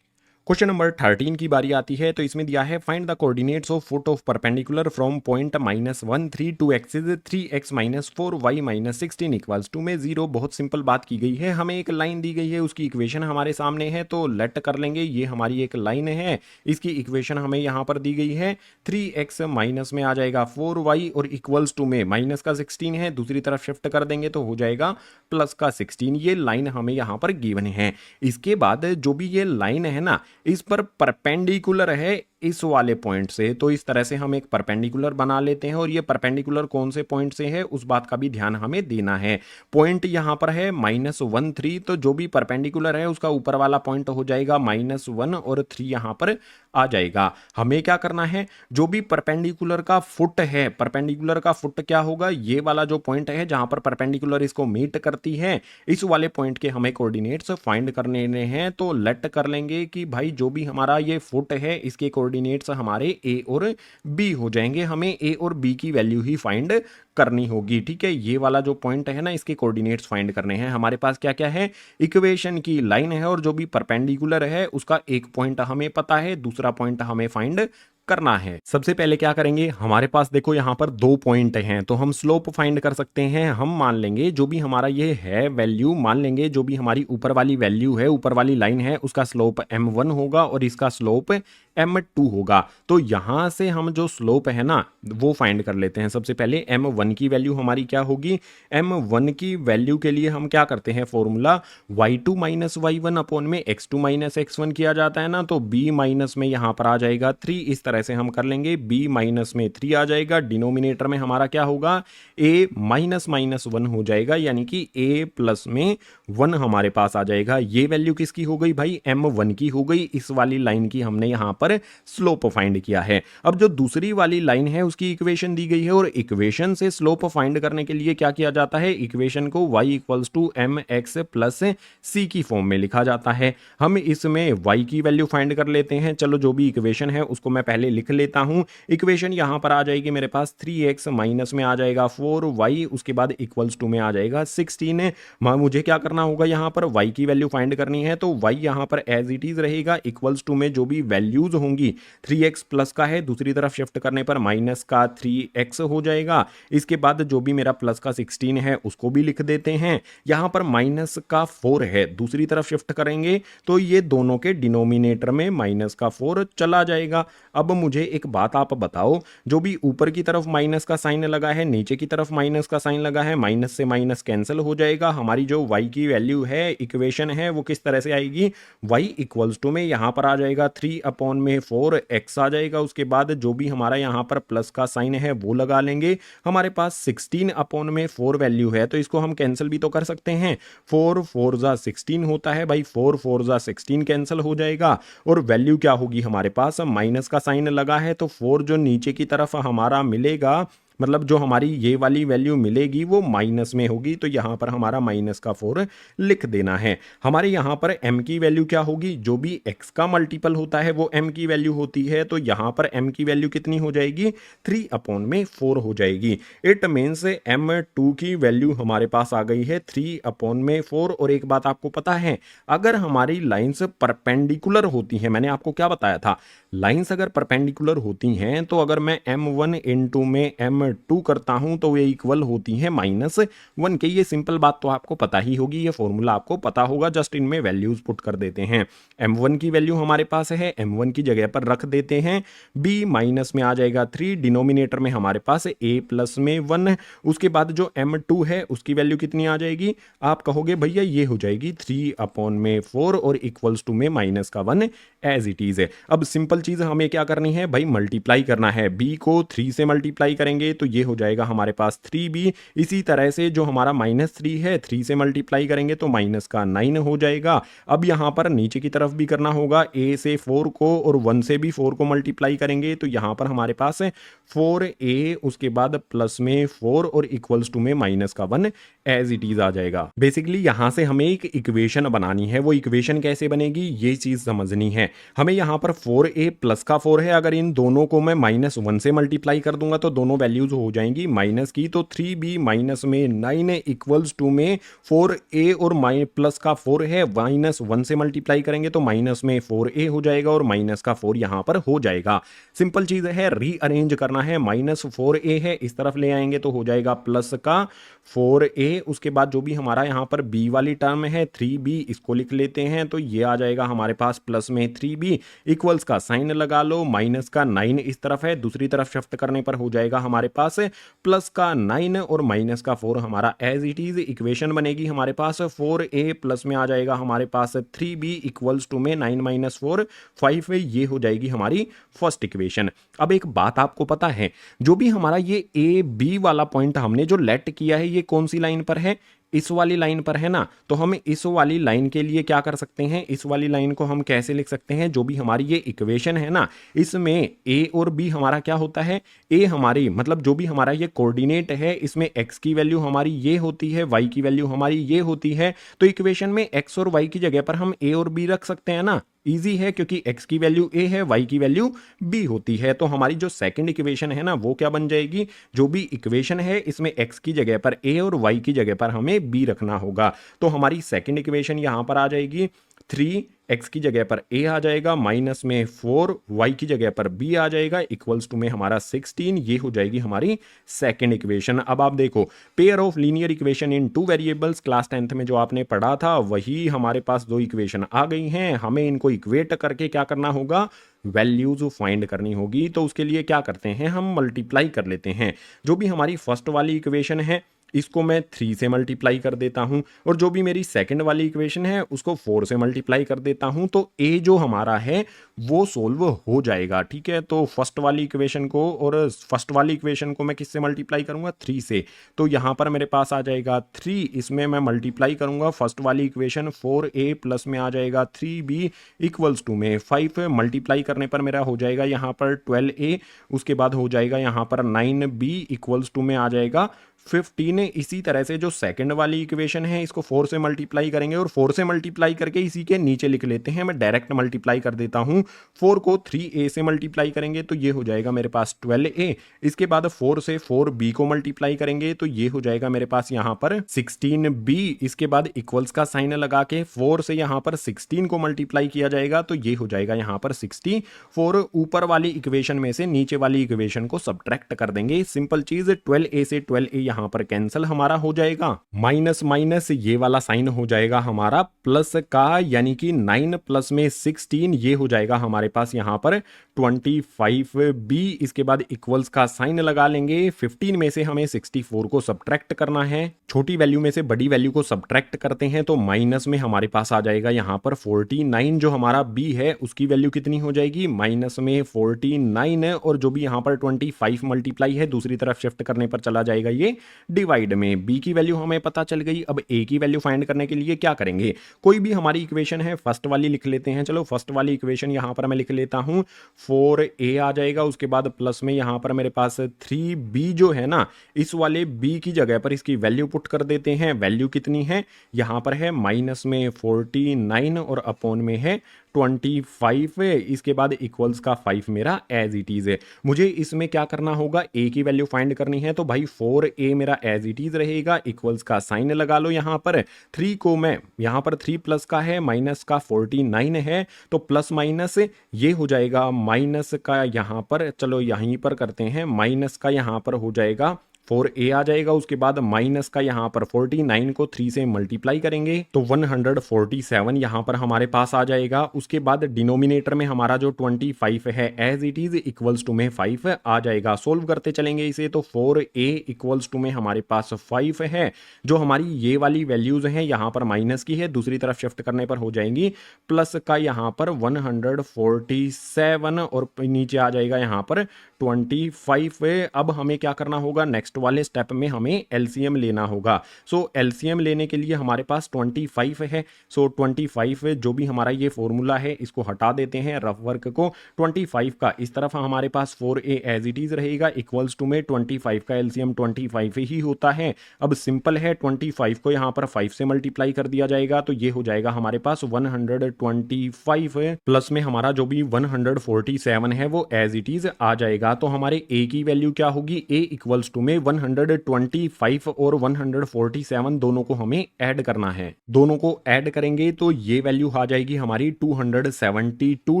क्वेश्चन नंबर 13 की बारी आती है, तो इसमें दिया है find the coordinates of foot of perpendicular from point -1 3 2 axis 3x - 4 y - 16 equals to में 0। बहुत सिंपल बात की गई है, हमें एक लाइन दी गई है, उसकी इक्वेशन हमारे सामने है, तो लेट कर लेंगे। ये हमारी एक लाइन है, इसकी इक्वेशन हमें यहाँ पर दी गई है, 3x माइनस में आ जाएगा 4y और इक्वल्स टू में माइनस का 16 है, दूसरी तरफ शिफ्ट कर देंगे तो हो जाएगा प्लस का 16। ये लाइन हमें यहाँ पर गिवन है। इसके बाद जो भी ये लाइन है ना, इस पर परपेंडिकुलर है इस वाले पॉइंट से, तो इस तरह से हम एक परपेंडिकुलर बना लेते हैं और ये परपेंडिकुलर कौन से पॉइंट से है उस बात का भी ध्यान हमें देना है। पॉइंट यहाँ पर है -1 3, तो जो भी परपेंडिकुलर है उसका ऊपर वाला पॉइंट हो जाएगा -1 और 3 यहाँ पर आ जाएगा। हमें क्या करना है, जो भी परपेंडिकुलर का फुट है, परपेंडिकुलर का फुट क्या होगा, ये वाला जो पॉइंट है जहां पर परपेंडिकुलर इसको मीट करती है, इस वाले पॉइंट के हमें कोऑर्डिनेट्स फाइंड करने हैं। तो लेट कर लेंगे कि भाई जो भी हमारा ये फुट है इसके कोऑर्डिनेट्स हमारे ए और बी हो जाएंगे। हमें ए और बी की वैल्यू ही फाइंड करनी होगी, ठीक है। ये वाला जो पॉइंट है ना, इसके कोऑर्डिनेट्स फाइंड करने हैं। हमारे पास क्या क्या है, इक्वेशन की लाइन है और जो भी परपेंडिकुलर है उसका एक पॉइंट हमें पता है, दूसरा पॉइंट हमें फाइंड करना है। सबसे पहले क्या करेंगे, हमारे पास देखो यहां पर 2 पॉइंट हैं, तो हम स्लोप फाइंड कर सकते हैं। हम मान लेंगे जो भी हमारा ये है वैल्यू, मान लेंगे जो भी हमारी ऊपर वाली वैल्यू है, ऊपर वाली लाइन है, उसका स्लोप m1 होगा और इसका स्लोप m2 होगा। तो यहां से हम जो स्लोप है ना वो फाइंड कर लेते हैं। सबसे पहले m1 की वैल्यू हमारी क्या होगी, m1 की वैल्यू के लिए हम क्या करते हैं, formula y2 minus y1 upon में x2 माइनस x1 किया जाता है ना, तो b माइनस में यहां पर आ जाएगा 3, इस तरह से हम कर लेंगे। b माइनस में 3 आ जाएगा, डिनोमिनेटर में हमारा क्या होगा, a माइनस माइनस 1 हो जाएगा, यानी कि a प्लस में 1 हमारे पास आ जाएगा। ये वैल्यू किसकी हो गई भाई, m1 की हो गई। इस वाली लाइन की हमने यहां पर स्लोप फाइंड किया है। अब जो दूसरी वाली लाइन है उसकी इक्वेशन दी गई है और इक्वेशन से स्लोप फाइंड करने के लिए क्या किया जाता है, इक्वेशन को y equals to mx plus c की फॉर्म में लिखा जाता है। हम इसमें y की वैल्यू फाइंड कर लेते हैं। चलो जो भी इक्वेशन है उसको मैं पहले लिख लेता हूं। इक्वेशन यहां पर आ जाएगी मेरे पास 3x माइनस में आ जाएगा 4y, उसके बाद इक्वल्स टू में आ जाएगा 16। मुझे क्या करना होगा, यहां पर y की वैल्यू फाइंड करनी है, तो y यहां पर एज इट इज रहेगा। इक्वल्स टू में जो भी वैल्यूज होंगी, 3x प्लस का है, दूसरी तरफ शिफ्ट करने पर माइनस का 3x हो जाएगा। इसके बाद जो भी मेरा प्लस का 16 है उसको भी लिख देते हैं। यहां पर माइनस का 4 है, दूसरी तरफ शिफ्ट करेंगे तो ये दोनों के डिनोमिनेटर में माइनस का 4 चला जाएगा। अब मुझे एक बात आप बताओ, जो भी ऊपर की तरफ माइनस का साइन लगा है, नीचे की तरफ माइनस का साइन लगा है, माइनस से माइनस कैंसिल हो जाएगा। हमारी जो y की वैल्यू है, इक्वेशन है, वो किस तरह से आएगी, y इक्वल्स टू में यहां पर आ जाएगा 3 अपॉन में 4x आ जाएगा। उसके बाद जो भी हमारा यहां पर प्लस का साइन है वो लगा लेंगे। हमारे पास 16 अपॉन में 4 वैल्यू है, तो इसको हम कैंसिल भी तो कर सकते हैं। 4 4 जा 16 होता है भाई, 4 4 जा 16 कैंसिल हो जाएगा और वैल्यू क्या होगी, हमारे पास माइनस का साइन लगा है, तो 4 जो नीचे की तरफ हमारा मिलेगा, मतलब जो हमारी ये वाली वैल्यू मिलेगी वो माइनस में होगी, तो यहां पर हमारा माइनस का 4 लिख देना है। हमारे यहां पर m की वैल्यू क्या होगी, जो भी x का मल्टीपल होता है वो m की वैल्यू होती है, तो यहां पर m की वैल्यू कितनी हो जाएगी, 3 अपॉन में 4 हो जाएगी। इट मीन्स m2 की वैल्यू हमारे पास आ गई है 3 अपॉन में 4। और एक बात आपको पता है, अगर हमारी लाइंस परपेंडिकुलर होती हैं, मैंने आपको क्या बताया था, लाइंस अगर परपेंडिकुलर होती हैं तो अगर मैं m1 इनटू में m2 करता हूं तो ये इक्वल होती है -1 के। ये सिंपल बात तो आपको पता ही होगी, ये फॉर्मूला आपको पता होगा, जस्ट इनमें वैल्यूज पुट कर देते हैं। m1 की वैल्यू हमारे पास है, m1 की जगह पर रख देते हैं, b माइनस में आ जाएगा 3, डिनोमिनेटर में हमारे पास a प्लस में 1। उसके बाद जो m2 है उसकी वैल्यू कितनी आ जाएगी, आप कहोगे भैया ये हो जाएगी 3 अपॉन में 4 और इक्वल्स टू में माइनस का 1 एज इट इज है। अब सिंपल चीज हमें क्या करनी है भाई, मल्टीप्लाई करना है। b को 3 से मल्टीप्लाई करेंगे तो ये हो जाएगा हमारे पास 3b। इसी तरह से जो हमारा -3 है, 3 से मल्टीप्लाई करेंगे तो माइनस का 9 हो जाएगा। अब यहां पर नीचे की तरफ भी करना होगा, a से 4 को और 1 से भी 4 को मल्टीप्लाई करेंगे तो यहां पर हमारे पास है 4a, उसके बाद प्लस में 4 और इक्वल्स टू में माइनस का 1 एज इट इज आ जाएगा। बेसिकली यहां से हमें एक इक्वेशन बनानी है, वो इक्वेशन कैसे बनेगी ये चीज समझनी है हमें। यहां पर 4a प्लस का 4 है, अगर इन दोनों को मैं -1 से मल्टीप्लाई कर दूंगा तो दोनों वैल्यूज हो जाएंगी माइनस की, तो 3b माइनस में 9 इक्वल्स टू में 4a और प्लस का 4 है, -1 से मल्टीप्लाई करेंगे तो माइनस में 4a हो जाएगा और माइनस का 4 यहां पर हो जाएगा। सिंपल चीज है, रीअरेंज करना है। -4a है, इस तरफ ले आएंगे तो हो जाएगा प्लस का 4a ए, उसके बाद जो भी हमारा यहाँ पर बी वाली टर्म है 3b, इसको लिख लेते हैं। तो ये आ जाएगा हमारे पास प्लस में 3b, इक्वल्स का साइन लगा लो, माइनस का 9 इस तरफ है, दूसरी तरफ शिफ्ट करने पर हो जाएगा हमारे पास प्लस का 9 और माइनस का 4 हमारा एज इट इज। इक्वेशन बनेगी हमारे पास 4a प्लस में आ जाएगा हमारे पास 3b इक्वल्स टू में 9 माइनस 4 5 है, ये हो जाएगी हमारी फर्स्ट इक्वेशन। अब एक बात आपको पता है, जो भी हमारा ये ए बी वाला पॉइंट हमने जो लेट किया है, ये कौन सी लाइन पर है? इस वाली लाइन पर है ना। तो हम इस वाली लाइन के लिए क्या कर सकते हैं, इस वाली लाइन को हम कैसे लिख सकते हैं, जो भी हमारी ये इक्वेशन है ना, इसमें ए और बी हमारा क्या होता है, ए हमारी मतलब जो भी हमारा ये कोऑर्डिनेट है, इसमें एक्स की वैल्यू हमारी ये होती है, वाई की वैल्यू हमारी ये होती है। तो इक्वेशन में एक्स और वाई की जगह पर हम ए और बी रख सकते हैं ना। इजी है, क्योंकि x की वैल्यू a है, y की वैल्यू b होती है। तो हमारी जो सेकंड इक्वेशन है ना, वो क्या बन जाएगी, जो भी इक्वेशन है इसमें x की जगह पर a और y की जगह पर हमें b रखना होगा। तो हमारी सेकंड इक्वेशन यहां पर आ जाएगी 3x की जगह पर a आ जाएगा, माइनस में 4 y की जगह पर b आ जाएगा, इक्वल्स टू में हमारा 16, ये हो जाएगी हमारी सेकंड इक्वेशन। अब आप देखो, pair of linear equation in two variables, class 10th में जो आपने पढ़ा था वही हमारे पास दो इक्वेशन आ गई हैं। हमें इनको इक्वेट करके क्या करना होगा, वैल्यूज फाइंड करनी होगी। तो उसके लिए क्या करते हैं, हम मल्टीप्लाई कर लेते हैं। जो भी हमारी फर्स्ट वाली इक्वेशन है इसको मैं 3 से मल्टीप्लाई कर देता हूं, और जो भी मेरी सेकंड वाली इक्वेशन है उसको 4 से मल्टीप्लाई कर देता हूं। तो ए जो हमारा है वो सोल्व हो जाएगा। ठीक है, तो फर्स्ट वाली इक्वेशन को और फर्स्ट वाली इक्वेशन को मैं किससे मल्टीप्लाई करूंगा, 3 से। तो यहां पर मेरे पास आ जाएगा 3, इसमें मैं मल्टीप्लाई करूंगा फर्स्ट वाली इक्वेशन 4a प्लस में आ जाएगा 3b इक्वल्स टू में 5, मल्टीप्लाई करने पर मेरा हो जाएगा यहां पर 12a, उसके बाद हो जाएगा यहां पर 9b इक्वल्स टू में आ जाएगा 15। इसी तरह से जो सेकंड वाली इक्वेशन है इसको 4 से मल्टीप्लाई करेंगे, और 4 से मल्टीप्लाई करके इसी के नीचे लिख लेते हैं। मैं डायरेक्ट मल्टीप्लाई कर देता हूं, 4 को 3a से मल्टीप्लाई करेंगे तो ये हो जाएगा मेरे पास 12a। इसके बाद 4 से 4b को मल्टीप्लाई करेंगे तो ये हो जाएगा मेरे पास यहां पर 16b। इसके बाद इक्वल्स का साइन लगा के 4 से यहां पर 16 को मल्टीप्लाई किया जाएगा तो ये हो जाएगा यहां पर 64। ऊपर वाली इक्वेशन में से नीचे वाली इक्वेशन को सब्ट्रैक्ट कर देंगे, सिंपल चीज। 12a से 12a यहां पर कैंसिल हमारा हो जाएगा, माइनस माइनस ये वाला साइन हो जाएगा हमारा प्लस का, यानी कि 9 प्लस में 16, ये हो जाएगा हमारे पास यहां पर 25b। इसके बाद इक्वल्स का साइन लगा लेंगे, 15 में से हमें 64 को सब्ट्रैक्ट करना है, छोटी वैल्यू में से बड़ी वैल्यू को सब्ट्रैक्ट करते हैं तो माइनस में हमारे पास आ जाएगा यहां पर 49। जो हमारा b है उसकी वैल्यू कितनी हो जाएगी, माइनस में 49, और जो भी यहां पर 25 मल्टीप्लाई है दूसरी तरफ शिफ्ट करने पर चला जाएगा ये डिवाइड में। b की वैल्यू हमें पता चल गई। अब a की वैल्यू फाइंड करने के लिए क्या करेंगे, कोई भी हमारी इक्वेशन है फर्स्ट वाली लिख लेते हैं। चलो फर्स्ट वाली इक्वेशन यहां पर मैं लिख लेता हूं, 4a आ जाएगा, उसके बाद प्लस में यहां पर मेरे पास 3b जो है ना, इस वाले b की जगह पर इसकी वैल्यू पुट कर देते हैं। वैल्यू कितनी है, यहां पर है माइनस में 49 और अपॉन में है 25। इसके बाद इक्वल्स का 5 मेरा एज इट इज है। मुझे इसमें क्या करना होगा, a की वैल्यू फाइंड करनी है, तो भाई 4a मेरा एज इट इज रहेगा, इक्वल्स का साइन लगा लो यहां पर। 3 को मैं यहां पर 3 प्लस का है, माइनस का 49 है, तो प्लस माइनस ये हो जाएगा माइनस का यहां पर, चलो यहीं पर करते हैं, माइनस का यहां पर हो जाएगा 4a आ जाएगा, उसके बाद माइनस का यहां पर 49 को 3 से मल्टीप्लाई करेंगे तो 147 यहां पर हमारे पास आ जाएगा। उसके बाद डिनोमिनेटर में हमारा जो 25 है as it is equals to में 5 आ जाएगा। सोल्व करते चलेंगे इसे, तो 4a इक्वल्स टू में हमारे पास 5 है। जो हमारी ये वाली वैल्यूज हैं यहां पर माइनस की है, दूसरी तरफ शिफ्ट करने पर हो जाएंगी प्लस का यहां पर 147, और नीचे आ जाएगा यहां पर 25। अब हमें क्या करना होगा, नेक्स्ट वाले स्टेप में हमें एलसीएम लेना होगा। सो एलसीएम लेने के लिए हमारे पास 25 है। सो 25 जो भी हमारा ये फॉर्मूला है इसको हटा देते हैं रफ वर्क को। 25 का इस तरफ हमारे पास 4a एज इट इज रहेगा, इक्वल्स टू में 25 का एलसीएम 25 ही होता है। अब सिंपल है, 25 को यहां पर 5 से मल्टीप्लाई कर दिया जाएगा तो ये हो जाएगा हमारे पास 125 प्लस में हमारा जो भी 147 है वो एज इट इज आ जाएगा। जाएगा तो हमारे a की वैल्यू क्या होगी, a इक्वल्स टू में 125 और 147 दोनों को हमें ऐड करना है। दोनों को ऐड करेंगे तो ये वैल्यू आ जाएगी हमारी 272,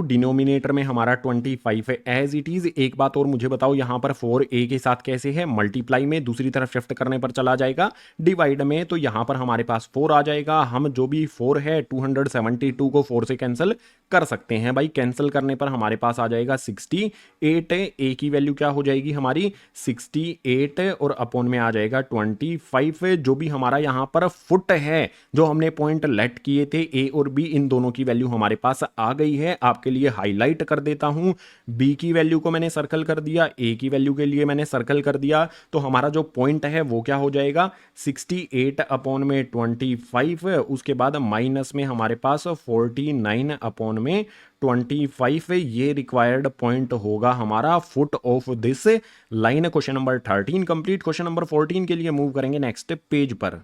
डिनोमिनेटर में हमारा 25 है एज इट इज। एक बात और मुझे बताओ, यहां पर 4a के साथ कैसे है, मल्टीप्लाई में दूसरी तरफ शिफ्ट करने पर चला जाएगा डिवाइड में, तो यहां पर हमारे पास 4 आ जाएगा। हम जो भी 4 है 272 को 4 से कैंसिल कर सकते हैं भाई, कैंसिल करने पर हमारे पास आ जाएगा 68। a की वैल्यू क्या हो जाएगी हमारी 68 और अपॉन में आ जाएगा 25। जो भी हमारा यहां पर फुट है, जो हमने पॉइंट लेट किए थे a और b, इन दोनों की वैल्यू हमारे पास आ गई है। आपके लिए हाईलाइट कर देता हूं, b की वैल्यू को मैंने सर्कल कर दिया, a की वैल्यू के लिए मैंने सर्कल कर दिया, तो हमारा जो पॉइंट है वो क्या हो जाएगा 68 अपॉन में 25, उसके बाद माइनस में हमारे पास 49 अपॉन में 25। ये रिक्वायर्ड पॉइंट होगा हमारा foot of this line. Question number 13 complete. Question number 14 के लिए मूव करेंगे नेक्स्ट पेज पर।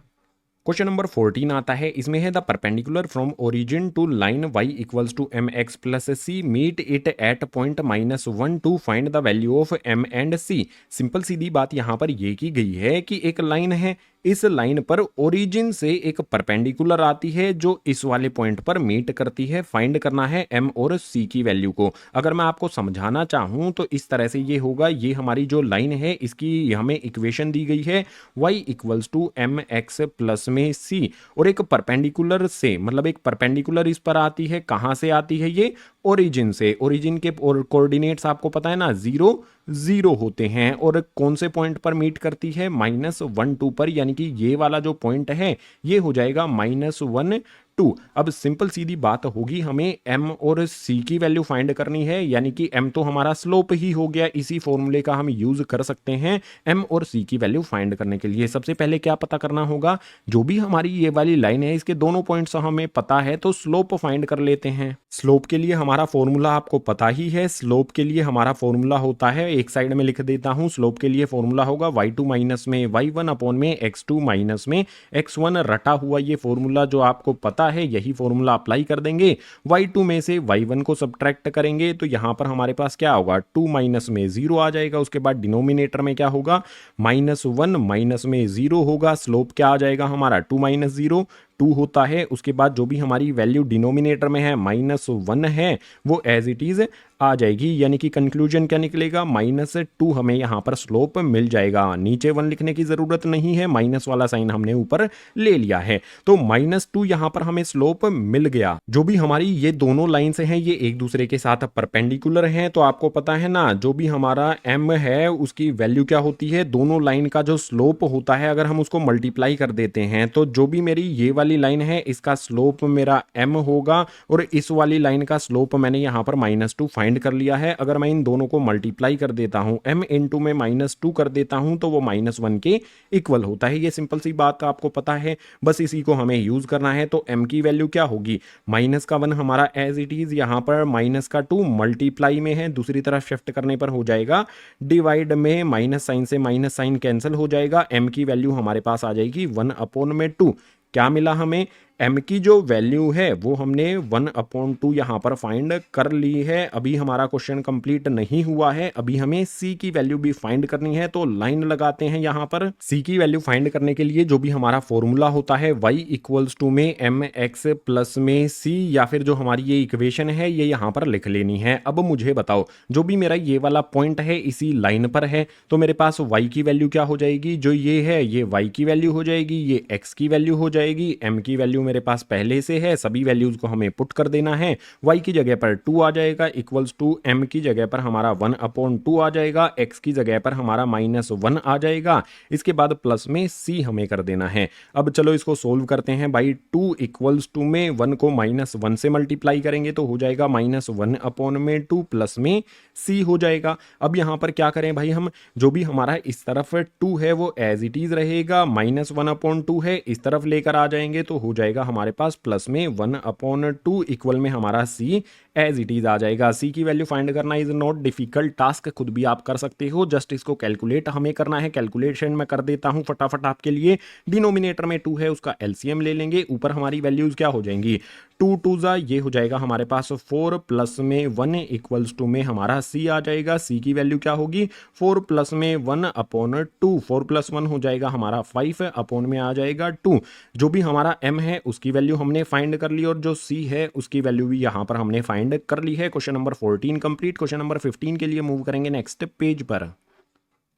क्वेश्चन नंबर 14 आता है, इसमें है the perpendicular from origin to line y equals to M X plus C, meet it at point -1 to find the value of m and c। Simple सीधी बात यहां पर यह की गई है कि एक लाइन है, इस लाइन पर ओरिजिन से एक परपेंडिकुलर आती है जो इस वाले पॉइंट पर मीट करती है। फाइंड करना है m और c की वैल्यू को। अगर मैं आपको समझाना चाहूं तो इस तरह से ये होगा, ये हमारी जो लाइन है इसकी हमें इक्वेशन दी गई है y equals to M X plus में c, और एक परपेंडिकुलर से, मतलब एक परपेंडिकुलर इस पर आती है, कहां से आती है ये, ओरिजिन से। ओरिजिन के कोऑर्डिनेट्स आपको पता है ना, 0 0 होते हैं, और कौन से पॉइंट पर मीट करती है -1 2 पर, यानी कि ये वाला जो पॉइंट है ये हो जाएगा -1 2। अब सिंपल सीधी बात होगी, हमें m और c की वैल्यू फाइंड करनी है, यानी कि m तो हमारा स्लोप ही हो गया, इसी फॉर्मूले का हम यूज कर सकते हैं m और c की वैल्यू फाइंड करने के लिए। सबसे पहले क्या पता करना होगा, जो भी हमारी ये वाली लाइन है इसके दोनों पॉइंट्स हमें पता है, तो स्लोप फाइंड कर लेते हैं। स्लोप के लिए हमारा फॉर्मूला आपको पता ही है, स्लोप के लिए हमारा फॉर्मूला होता है, एक साइड में लिख देता हूं, स्लोप के लिए फॉर्मूला होगा y2 माइनस में y1 अपॉन में x2 माइनस में x1। रटा हुआ ये फॉर्मूला जो आपको पता है, यही फॉर्मूला अप्लाई कर देंगे। y2 में से y1 को सब्ट्रैक्ट करेंगे तो यहां पर हमारे पास क्या होगा, 2 माइनस में 0 आ जाएगा। उसके बाद डिनोमिनेटर में क्या होगा, -1 माइनस में 0 होगा। स्लोप क्या आ जाएगा हमारा, 2 माइनस 0 2 होता है। उसके बाद जो भी हमारी वैल्यू डिनोमिनेटर में है -1 है, वो एज इट इज आ जाएगी, यानी कि कंक्लूजन क्या निकलेगा, -2 हमें यहां पर स्लोप मिल जाएगा। नीचे 1 लिखने की जरूरत नहीं है, माइनस वाला साइन हमने ऊपर ले लिया है, तो -2 यहां पर हमें स्लोप मिल गया। जो भी हमारी ये दोनों लाइंस हैं ये एक दूसरे के साथ परपेंडिकुलर हैं, तो आपको पता है ना, जो भी हमारा m है उसकी वैल्यू क्या होती है, दोनों लाइन का जो स्लोप होता है अगर हम उसको मल्टीप्लाई कर देते हैं, तो जो भी मेरी ये वाली लाइन है इसका स्लोप मेरा m होगा, और इस वाली लाइन का स्लोप मैंने यहां पर -2 फाइंड कर लिया है। अगर मैं इन दोनों को मल्टीप्लाई कर देता हूं, m इंटू में -2 कर देता हूं, तो वो -1 के इक्वल होता है। ये सिंपल सी बात आपको पता है, बस इसी को हमें यूज करना है। तो m की वैल्यू क्या होगी, -1 हमारा एज इट इज, यहां पर -2 मल्टीप्लाई में है, दूसरी तरफ शिफ्ट करने पर हो जाएगा डिवाइड में, माइनस साइन से माइनस साइन कैंसिल हो जाएगा। m की वैल्यू हमारे पास आ जाएगी 1/2। क्या मिला हमें, m की जो वैल्यू है वो हमने 1/2 यहां पर फाइंड कर ली है। अभी हमारा क्वेश्चन कंप्लीट नहीं हुआ है, अभी हमें c की वैल्यू भी फाइंड करनी है, तो लाइन लगाते हैं यहां पर। c की वैल्यू फाइंड करने के लिए जो भी हमारा फॉर्मूला होता है y इक्वल्स टू में एम एक्स प्लस में c, या फिर जो हमारी ये इक्वेशन है ये यहां पर लिख लेनी है। अब मुझे बताओ, जो भी मेरा ये वाला पॉइंट है इसी लाइन पर है, तो मेरे पास y की वैल्यू क्या हो जाएगी, जो ये है ये y की वैल्यू हो जाएगी, ये x की वैल्यू हो जाएगी, m की वैल्यू मेरे पास पहले से है, सभी वैल्यूज को हमें पुट कर देना है। y की जगह पर 2 आ जाएगा, इक्वल्स टू m की जगह पर हमारा 1/2 आ जाएगा, x की जगह पर हमारा -1 आ जाएगा, इसके बाद प्लस में c हमें कर देना है। अब चलो इसको सोल्व करते हैं भाई। 2 इक्वल्स टू में 1 को -1 से मल्टीप्लाई करेंगे तो हो जाएगा -1/2 प्लस में c हो जाएगा। अब यहां पर क्या करें भाई, हम जो भी हमारा इस तरफ 2 है वो एज इट इज रहेगा, -1/2 है, इस तरफ लेकर आ जाएंगे तो हो जाएगा हमारे पास प्लस में 1/2 इक्वल में हमारा c एज इट इज आ जाएगा। c की वैल्यू फाइंड करना इज नॉट डिफिकल्ट टास्क, खुद भी आप कर सकते हो, जस्ट इसको कैलकुलेट हमें करना है। कैलकुलेशन में कर देता हूं फटाफट आपके लिए। डिनोमिनेटर में 2 है, उसका एलसीएम ले लेंगे, ऊपर हमारी वैल्यूज क्या हो जाएंगी, टू टू ज़ा ये हो जाएगा हमारे पास 4 प्लस में 1 इक्वल्स टू में हमारा c आ जाएगा। c की वैल्यू क्या होगी 4 प्लस में 1 अपॉन 2, 4 प्लस 1 हो जाएगा हमारा 5 अपॉन में आ जाएगा 2। जो भी हमारा m है उसकी वैल्यू हमने फाइंड कर ली और जो c है उसकी वैल्यू भी यहाँ पर हमने फाइंड कर ली है। Question number 14 complete. Question number 15 के लिए मूव करेंगे नेक्स्ट पेज पर।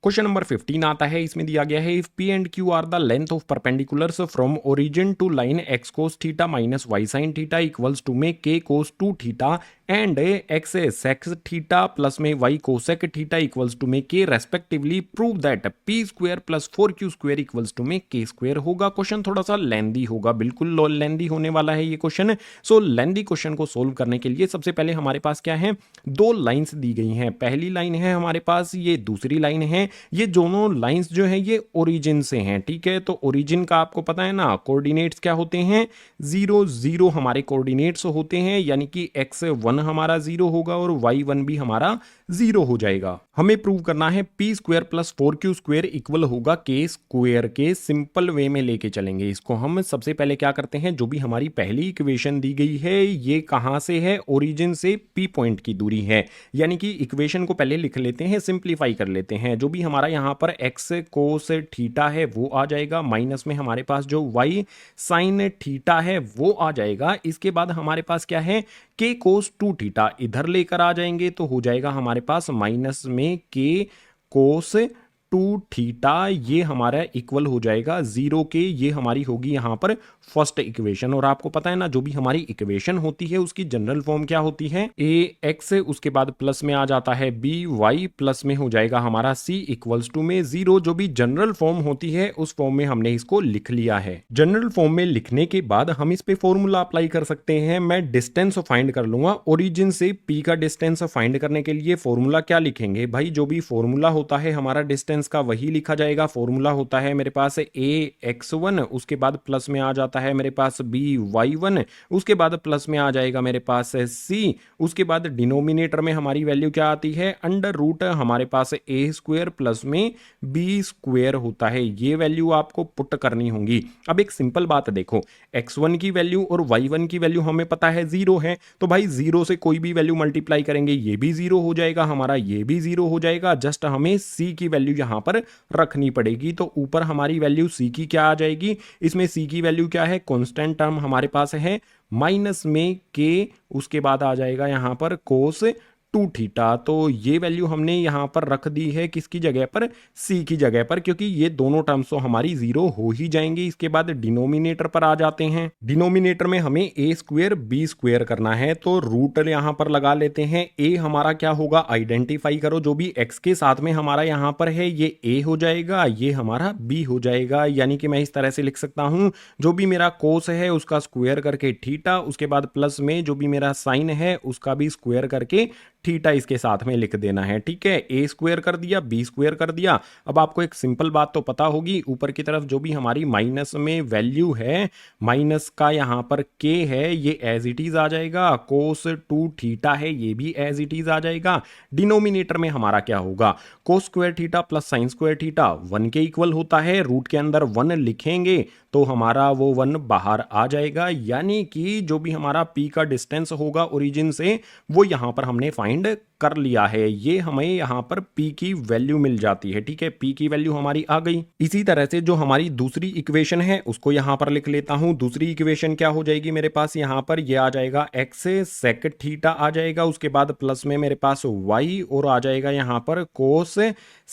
क्वेश्चन नंबर 15 आता है, इसमें दिया गया है if P and Q are the length of perpendiculars from origin to line x cos theta minus y sin theta equals to में k cos 2 theta and x sec theta plus में y cosec theta equals to में k respectively, prove that p square plus 4q square equals to में k square होगा। Question थोड़ा सा लेंदी होगा, बिल्कुल लेंदी होने वाला है ये क्वेश्चन। सो लेंदी क्वेश्चन को सोल्व करने के लिए सबसे पहले हमारे पास क्या है, दो लाइंस दी गई हैं। पहली लाइन है हमारे पास, ये दूसरी लाइन है। ये दोनों लाइंस जो है ये ओरिजिन से हैं, ठीक है। तो ओरिजिन का आपको पता है ना, कोऑर्डिनेट्स क्या होते हैं 0 0 हमारे कोऑर्डिनेट्स होते हैं, यानी कि x1 हमारा 0 होगा और y1 भी हमारा 0 हो जाएगा। हमें प्रूव करना है p square plus 4q square equal होगा k स्क्वायर के। सिंपल वे में लेके चलेंगे इसको हम। सबसे पहले क्या करते हैं, जो भी हमारी पहली इक्वेशन दी गई है ये कहां से है, ओरिजिन से p पॉइंट की दूरी है, यानी कि इक्वेशन को पहले लिख लेते हैं, सिंप्लीफाई कर लेते हैं। जो भी हमारा यहाँ पर x कोस थीटा है वो आ जाएगा, माइनस में हमारे पास जो y साइन थीटा है वो आ जाएगा। इसके बाद हमारे पास क्या है, k कोस 2 थीटा इधर लेकर आ जाएंगे तो हो जाएगा हमारे पास माइनस में k कोस 2 थीटा, ये हमारा इक्वल हो जाएगा 0 के। ये हमारी होगी यहाँ पर फर्स्ट इक्वेशन। और आपको पता है ना, जो भी हमारी इक्वेशन होती है उसकी जनरल फॉर्म क्या होती है, a x, उसके बाद प्लस में आ जाता है b y, प्लस में हो जाएगा हमारा c इक्वल्स टू में 0। जो भी जनरल फॉर्म होती है उस फॉर्म में हमने इसको लिख लिया है। जनरल फॉर्म में लिखने के बाद हम इस पे फॉर्मूला अप्लाई कर सकते हैं। मैं डिस्टेंस फाइंड कर लूंगा, ओरिजिन से p का डिस्टेंस फाइंड करने के लिए फॉर्मूला क्या लिखेंगे भाई, जो भी फॉर्मूला होता है हमारा डिस्टेंस का वही लिखा जाएगा। फॉर्मूला होता है मेरे पास ax1, उसके बाद प्लस में आ जाता है मेरे पास by1, उसके बाद प्लस में आ जाएगा मेरे पास c, उसके बाद डिनोमिनेटर में हमारी वैल्यू क्या आती है, अंडर रूट हमारे पास a स्क्वायर प्लस में b स्क्वायर होता है। ये वैल्यू आपको पुट करनी होंगी। अब एक सिंपल बात देखो, x1 की वैल्यू और y1 की वैल्यू हमें पता है 0 है, तो भाई 0 से कोई भी वैल्यू मल्टीप्लाई करेंगे ये भी 0 हो जाएगा हमारा, ये भी 0 हो जाएगा। जस्ट हमें c की वैल्यू यहां पर रखनी पड़ेगी। तो ऊपर हमारी वैल्यू c की क्या आ जाएगी, इसमें c की वैल्यू क्या है, कांस्टेंट टर्म हमारे पास है माइनस में k, उसके बाद आ जाएगा यहां पर कोस 2 थीटा। तो ये वैल्यू हमने यहां पर रख दी है किसकी जगह पर, c की जगह पर, क्योंकि ये दोनों टर्म्स तो हमारी 0 हो ही जाएंगी। इसके बाद डिनोमिनेटर पर आ जाते हैं। डिनोमिनेटर में हमें a स्क्वायर b स्क्वायर करना है, तो रूट यहां पर लगा लेते हैं। a हमारा क्या होगा, आइडेंटिफाई करो, जो भी x के साथ में हमारा यहां पर है ये a हो जाएगा, ये हमारा b हो जाएगा। यानी कि मैं इस तरह से लिख सकता हूं, जो भी मेरा कोस है उसका स्क्वायर करके थीटा, उसके बाद प्लस में जो भी मेरा साइन है उसका भी स्क्वायर करके थीटा इसके साथ में लिख देना है, ठीक है। a स्क्वायर कर दिया, b स्क्वायर कर दिया। अब आपको एक सिंपल बात तो पता होगी, ऊपर की तरफ जो भी हमारी माइनस में वैल्यू है, माइनस का यहाँ पर k है, ये एज इट इज आ जाएगा। कोस 2 थीटा है, ये भी एज इट इज आ जाएगा। डिनोमिनेटर में हमारा क्या होगा, कोस square theta plus sign square theta 1 के इक्वल होता है। रूट के अंदर 1 लिखेंगे तो हमारा वो 1 बाहर आ जाएगा, यानी कि जो भी हमारा p का डिस्टेंस होगा ओरिजिन से वो यहां पर हमने फाइंड कर लिया है। ये हमें यहां पर p की वैल्यू मिल जाती है, ठीक है। p की वैल्यू हमारी आ गई। इसी तरह से जो हमारी दूसरी इक्वेशन है उसको यहां पर लिख लेता हूं। दूसरी इक्वेशन क्या हो जाएगी मेरे पास, यहां पर ये आ जाएगा x sec थीटा आ जाएगा, उसके बाद प्लस में मेरे पास y और आ जाएगा यहां पर cos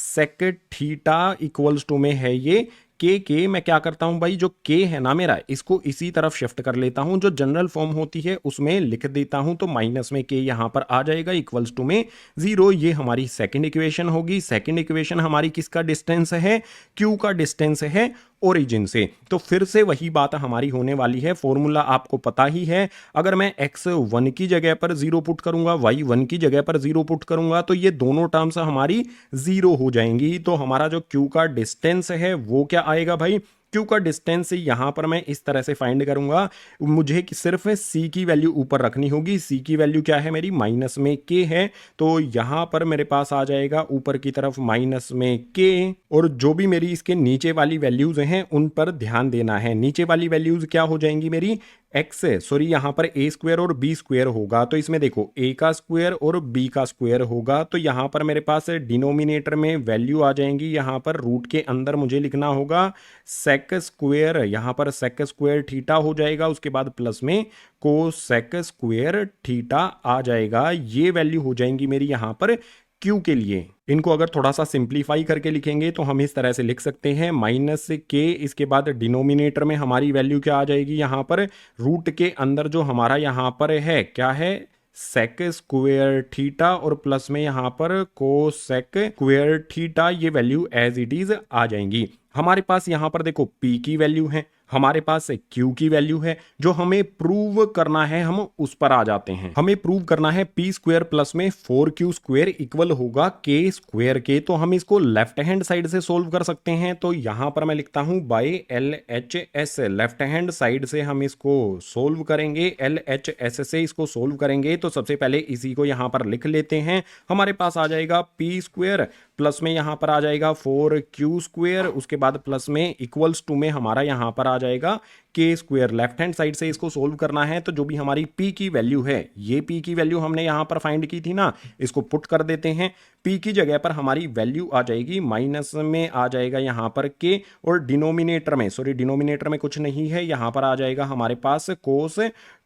sec theta equals to में है ये के मैं क्या करता हूं भाई, जो के है ना मेरा, इसको इसी तरफ शिफ्ट कर लेता हूं, जो जनरल फॉर्म होती है उसमें लिख देता हूं। तो माइनस में के यहां पर आ जाएगा इक्वल्स टू में 0। ये हमारी सेकंड इक्वेशन होगी। सेकंड इक्वेशन हमारी किसका डिस्टेंस है, क्यू का डिस्टेंस है ओरिजिन से। तो फिर से वही बात हमारी होने वाली है, फॉर्मूला आपको पता ही है। अगर मैं x1 की जगह पर 0 पुट करूंगा, y1 की जगह पर 0 पुट करूंगा, तो ये दोनों टर्म्स हमारी 0 हो जाएंगी। तो हमारा जो q का डिस्टेंस है वो क्या आएगा भाई, क्यू का डिस्टेंस यहां पर मैं इस तरह से फाइंड करूंगा। मुझे सिर्फ c की वैल्यू ऊपर रखनी होगी। c की वैल्यू क्या है मेरी, माइनस में k है, तो यहां पर मेरे पास आ जाएगा ऊपर की तरफ माइनस में k। और जो भी मेरी इसके नीचे वाली वैल्यूज हैं उन पर ध्यान देना है। नीचे वाली वैल्यूज क्या हो जाएंगी मेरी, एक्स सॉरी यहाँ पर ए स्क्वायर और बी स्क्वायर होगा, तो इसमें देखो ए का स्क्वायर और बी का स्क्वायर होगा, तो यहाँ पर मेरे पास डिनोमिनेटर में वैल्यू आ जाएंगी। यहाँ पर रूट के अंदर मुझे लिखना होगा सेक स्क्वायर, यहाँ पर सेक स्क्वायर थीटा हो जाएगा, उसके बाद प्लस में कोसेक स्क्वायर थीटा आ जाएगा। ये वैल्यू हो जाएंगी मेरी यहाँ पर क्यू के लिए। इनको अगर थोड़ा सा सिंप्लीफाई करके लिखेंगे तो हम इस तरह से लिख सकते हैं माइनस के, इसके बाद डिनोमिनेटर में हमारी वैल्यू क्या आ जाएगी, यहाँ पर रूट के अंदर जो हमारा यहाँ पर है क्या है सेक स्क्वायर थीटा और प्लस में यहाँ पर कोसेक स्क्वायर थीटा, ये वैल्यू एज इट इज आ जाएंगी। हमारे पास यहाँ पर देखो P की वैल्यू है, हमारे पास Q की वैल्यू है, जो हमें प्रूव करना है हम उस पर आ जाते हैं। हमें प्रूव करना है P स्क्वायर प्लस में 4Q स्क्वायर इक्वल होगा K स्क्वायर के, तो हम इसको लेफ्ट हैंड साइड से सोल्व कर सकते हैं। तो यहां पर मैं लिखता हूं by LHS, left hand side से हम इसको सोल्व करेंगे, LHS से इसको सोल्व करेंगे। तो सबसे पहले इसी को यहां पर लिख लेते हैं। हमारे पास आ जाएगा P स्क्वायर प्लस में यहां पर आ जाएगा 4Q स्क्वायर, उसके बाद प्लस में इक्वल्स टू में हमारा यहां पर आ जाएगा के स्क्वायर। लेफ्ट हैंड साइड से इसको सोल्व करना है, तो जो भी हमारी P की वैल्यू है, ये P की वैल्यू हमने यहां पर फाइंड की थी ना, इसको पुट कर देते हैं। P की जगह पर हमारी वैल्यू आ जाएगी, माइनस में आ जाएगा यहां पर K, और डिनोमिनेटर में सॉरी डिनोमिनेटर में कुछ नहीं है, यहां पर आ जाएगा हमारे पास कोस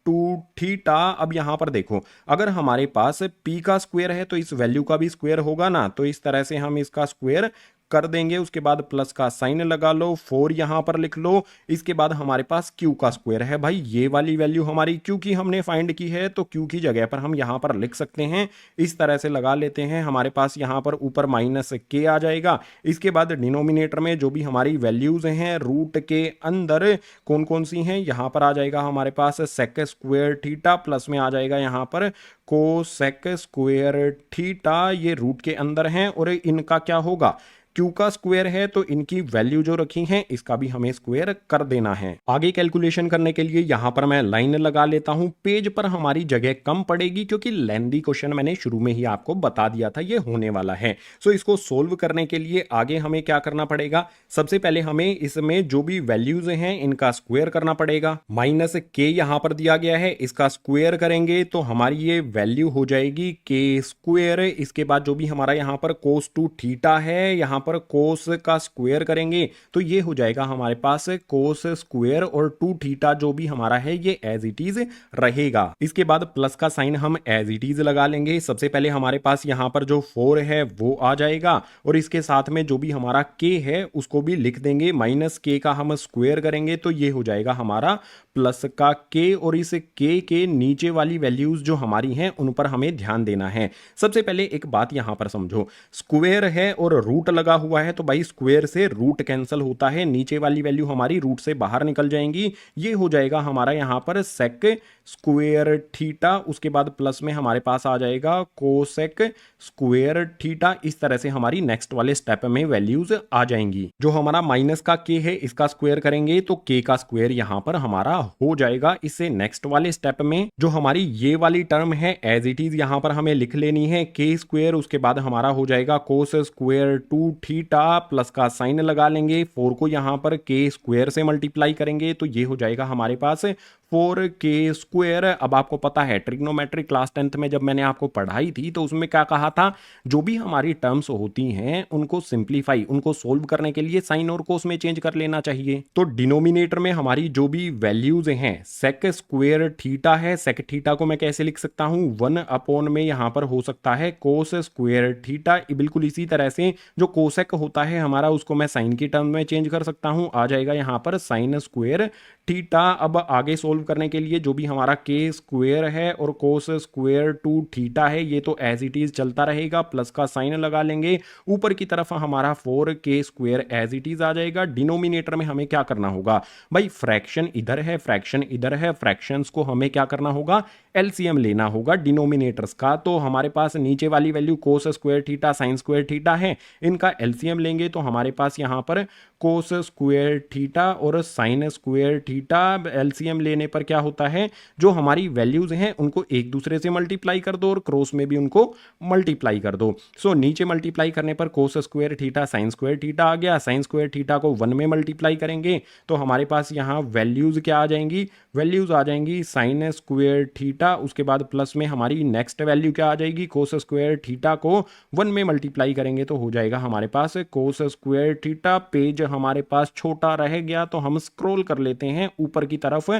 2 थीटा। अब यहां पर देखो अगर हमारे पास P का स्क्वायर है तो इस वैल्यू का भी स्क्वायर होगा ना, तो इस तरह से हम इसका स्क्वायर कर देंगे, उसके बाद प्लस का साइन लगा लो, 4 यहां पर लिख लो, इसके बाद हमारे पास Q का स्क्वायर है। भाई ये वाली वैल्यू हमारी Q की हमने फाइंड की है, तो Q की जगह पर हम यहां पर लिख सकते हैं, इस तरह से लगा लेते हैं। हमारे पास यहां पर ऊपर माइनस K आ जाएगा, इसके बाद डिनोमिनेटर में जो भी हमारी वैल्यूज हैं रूट के अंदर कौन कौन सी हैं, यहां पर आ जाएगा हमारे पास सेक स्क्वायर थीटा, प्लस में आ जाएगा यहां पर कोसेक स्क्वायर थीटा, ये रूट के अंदर हैं, और इनका क्या होगा Q का स्क्वायर है, तो इनकी वैल्यू जो रखी है इसका भी हमें स्क्वायर कर देना है। आगे कैलकुलेशन करने के लिए यहां पर मैं लाइन लगा लेता हूं, पेज पर हमारी जगह कम पड़ेगी क्योंकि लेंदी क्वेश्चन मैंने शुरू में ही आपको बता दिया था ये होने वाला है। सो इसको सोल्व करने के लिए आगे हमें क्या करना पड़ेगा, सबसे पहले हमें इसमें जो भी वैल्यूज हैं इनका स्क्वायर करना पड़ेगा। माइनस K यहां पर दिया गया है, इसका स्क्वायर करेंगे तो हमारी ये वैल्यू हो जाएगी K स्क्वायर। इसके बाद जो भी हमारा यहां पर कोस 2 थीटा है, यहां पर कोस का स्क्वायर करेंगे तो ये हो जाएगा हमारे पास कोस स्क्वायर, और 2 थीटा जो भी हमारा है ये एज इट इज रहेगा। इसके बाद प्लस का साइन हम एज इट इज लगा लेंगे। सबसे पहले हमारे पास यहां पर जो 4 है वो आ जाएगा, और इसके साथ में जो भी हमारा K है उसको भी लिख देंगे, माइनस K का हम स्क्वायर करेंगे तो ये हो जाएगा हमारा प्लस का K, और इस K के नीचे वाली वैल्यूज जो हमारी हैं उन पर हमें ध्यान देना है। सबसे पहले एक बात यहां पर समझो, स्क्वायर है और रूट लगा हुआ है, तो भाई स्क्वायर से रूट कैंसिल होता है, नीचे वाली वैल्यू हमारी रूट से बाहर निकल जाएंगी। ये हो जाएगा हमारा यहां पर सेक स्क्वायर थीटा, उसके बाद प्लस में हमारे पास आ जाएगा कोसेक स्क्वायर थीटा। इस तरह से हमारी नेक्स्ट वाले स्टेप में वैल्यूज आ जाएंगी। जो हमारा माइनस का K है इसका स्क्वायर करेंगे तो K का स्क्वायर यहां पर हमारा हो जाएगा। इससे नेक्स्ट वाले स्टेप में जो हमारी ये वाली टर्म है एज इट इज यहां पर हमें लिख लेनी है K स्क्वायर, उसके बाद हमारा हो जाएगा कोस स्क्वायर 2 थीटा, प्लस का साइन लगा लेंगे, 4 को यहां पर K स्क्वायर से मल्टीप्लाई करेंगे तो ये हो जाएगा हमारे पास 4K स्क्वायर। अब आपको पता है ट्रिग्नोमेट्री क्लास 10th में जब मैंने आपको पढ़ाई थी तो उसमें क्या कहा था, जो भी हमारी टर्म्स होती हैं उनको सिंप्लीफाई, उनको सोल्व करने के लिए साइन और कोस में चेंज कर लेना चाहिए। तो डिनोमिनेटर में हमारी जो भी वैल्यूज हैं सेक स्क्वायर थीटा है, सेक थीटा को मैं कैसे लिख सकता हूं, 1 अपॉन में यहां पर हो सकता है कोस स्क्वायर थीटा। बिल्कुल इसी तरह से जो कोसेक होता है हमारा उसको मैं साइन की टर्म में चेंज कर सकता हूं, आ जाएगा यहां पर साइन स्क्वायर थीटा। अब आगे सोल्व करने के लिए जो भी हमारा K स्क्वायर है और कोस स्क्वायर 2 थीटा है ये तो एज इट इज चलता रहेगा, प्लस का साइन लगा लेंगे, ऊपर की तरफ हमारा 4K square as it is आ जाएगा। डिनोमिनेटर में हमें क्या करना होगा भाई, फ्रैक्शन इधर है फ्रैक्शन इधर है, फ्रैक्शंस को हमें क्या करना होगा, एलसीएम लेना होगा डिनोमिनेटर्स का। तो हमारे पास नीचे वाली वैल्यू कोस square theta sine square theta है, इनका एलसीएम लेंगे तो हमारे पास यहां पर कोस स्क्वायर थीटा और साइन स्क्वायर थीटा, एलसीएम लेने पर क्या होता है, जो हमारी वैल्यूज हैं उनको एक दूसरे से मल्टीप्लाई कर दो और क्रॉस में भी उनको मल्टीप्लाई कर दो। सो नीचे मल्टीप्लाई करने पर cos square theta sine square theta आ गया, साइन स्क्वायर थीटा को 1 में मल्टीप्लाई करेंगे तो हमारे पास यहाँ वैल्यूज क्या आ जाएंगी, वैल्यूज आ जाएंगी साइन स्क्वायर थीटा, उसके बाद प्लस में हमारी नेक्स्ट वैल्यू क्या आ जाएगी, कोस स्क्वायर थीटा को 1 में मल्टीप्लाई करेंगे तो हो जाएगा हमारे पास कोस स्क्वायर थीटा। पेज हमारे पास छोटा रह गया तो हम स्क्रॉल कर लेते हैं ऊपर की तरफ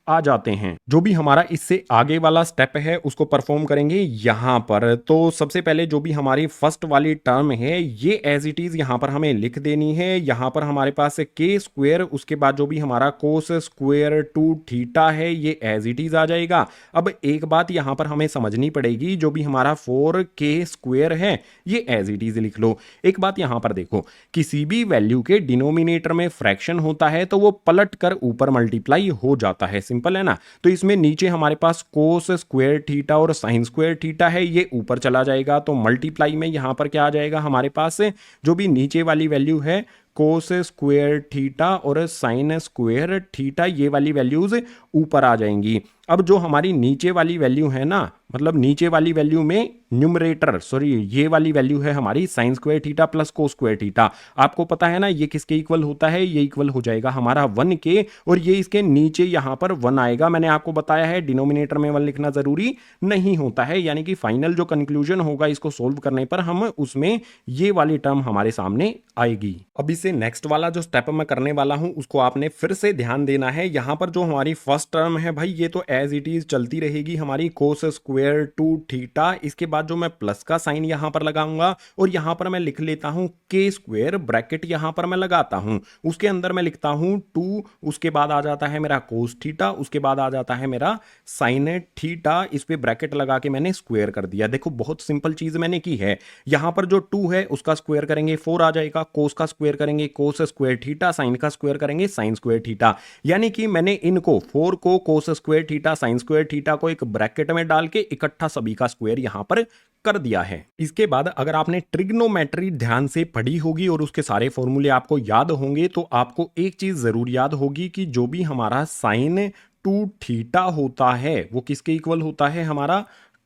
आ जाते हैं। जो भी हमारा इससे आगे वाला स्टेप है उसको परफॉर्म करेंगे यहां पर। तो सबसे पहले जो भी हमारी फर्स्ट वाली टर्म है ये एज इट इज यहां पर हमें लिख देनी है। यहां पर हमारे पास के स्क्वायर, उसके बाद जो भी हमारा कोस स्क्वायर टू थीटा है ये एज इट इज आ जाएगा। अब एक बात यहां पर हमें समझनी पड़ेगी, जो भी हमारा 4k स्क्वायर है ये एज इट इज लिख लो। एक बात यहां पर देखो, किसी भी वैल्यू के डिनोमिनेटर में फ्रैक्शन होता है तो वो पलट कर ऊपर मल्टीप्लाई हो जाता है, सिंपल है ना। तो इसमें नीचे हमारे पास कोस स्क्वायर थीटा और साइन स्क्वायर थीटा है, ये ऊपर चला जाएगा तो मल्टीप्लाई में यहां पर क्या आ जाएगा हमारे पास, जो भी नीचे वाली वैल्यू है कोस स्क्वायर थीटा और साइन स्क्वायर थीटा, ये वाली वैल्यूज ऊपर आ जाएंगी। अब जो हमारी नीचे वाली वैल्यू है ना, मतलब नीचे वाली वैल्यू में न्यूमरेटर, सॉरी ये वाली वैल्यू है हमारी sign square theta plus cos square theta. आपको पता है ना ये किसके इक्वल होता है, ये इक्वल हो जाएगा हमारा 1 के, और ये इसके नीचे यहां पर 1 आएगा। मैंने आपको बताया है डिनोमिनेटर में 1 लिखना जरूरी नहीं होता है, यानी कि फाइनल जो कंक्लूजन होगा इसको सोल्व करने पर हम उसमें ये वाली टर्म हमारे सामने आएगी। अब इससे नेक्स्ट वाला जो स्टेप मैं करने वाला हूं उसको आपने फिर से ध्यान देना है। यहां पर जो हमारी फर्स्ट टर्म है भाई ये तो एज इट इज चलती रहेगी हमारी कोस स्क्वायर टू थीटा। इसके बाद जो मैं प्लस का साइन यहां पर लगाऊंगा और यहां पर मैं लिख लेता हूं के स्क्वायर, ब्रैकेट यहां पर मैं लगाता हूं, उसके अंदर मैं लिखता हूं 2, उसके बाद आ जाता है मेरा कोस थीटा, उसके बाद आ जाता है मेरा साइन थीटा, इस पे ब्रैकेट लगा के मैंने स्क्वायर कर दिया। देखो बहुत सिंपल चीज मैंने की है। यहां पर जो 2 है उसका स्क्वायर करेंगे 4 आ जाएगा, कोस का स्क्वायर करेंगे कोस स्क्वायर थीटा, साइन का स्क्वायर करेंगे साइन स्क्वायर थीटा। यानी कि मैंने इनको 4 को कोस square theta sine square theta को एक ब्रैकेट में डाल के इकट्ठा सभी का स्क्वायर यहां पर कर दिया है। इसके बाद अगर आपने ट्रिग्नोमेट्री ध्यान से पढ़ी होगी और उसके सारे फॉर्मूले आपको याद होंगे तो आपको एक चीज जरूर याद होगी कि जो भी हमारा साइन टू थीटा होता है वो किसके इक्वल होता है, हमारा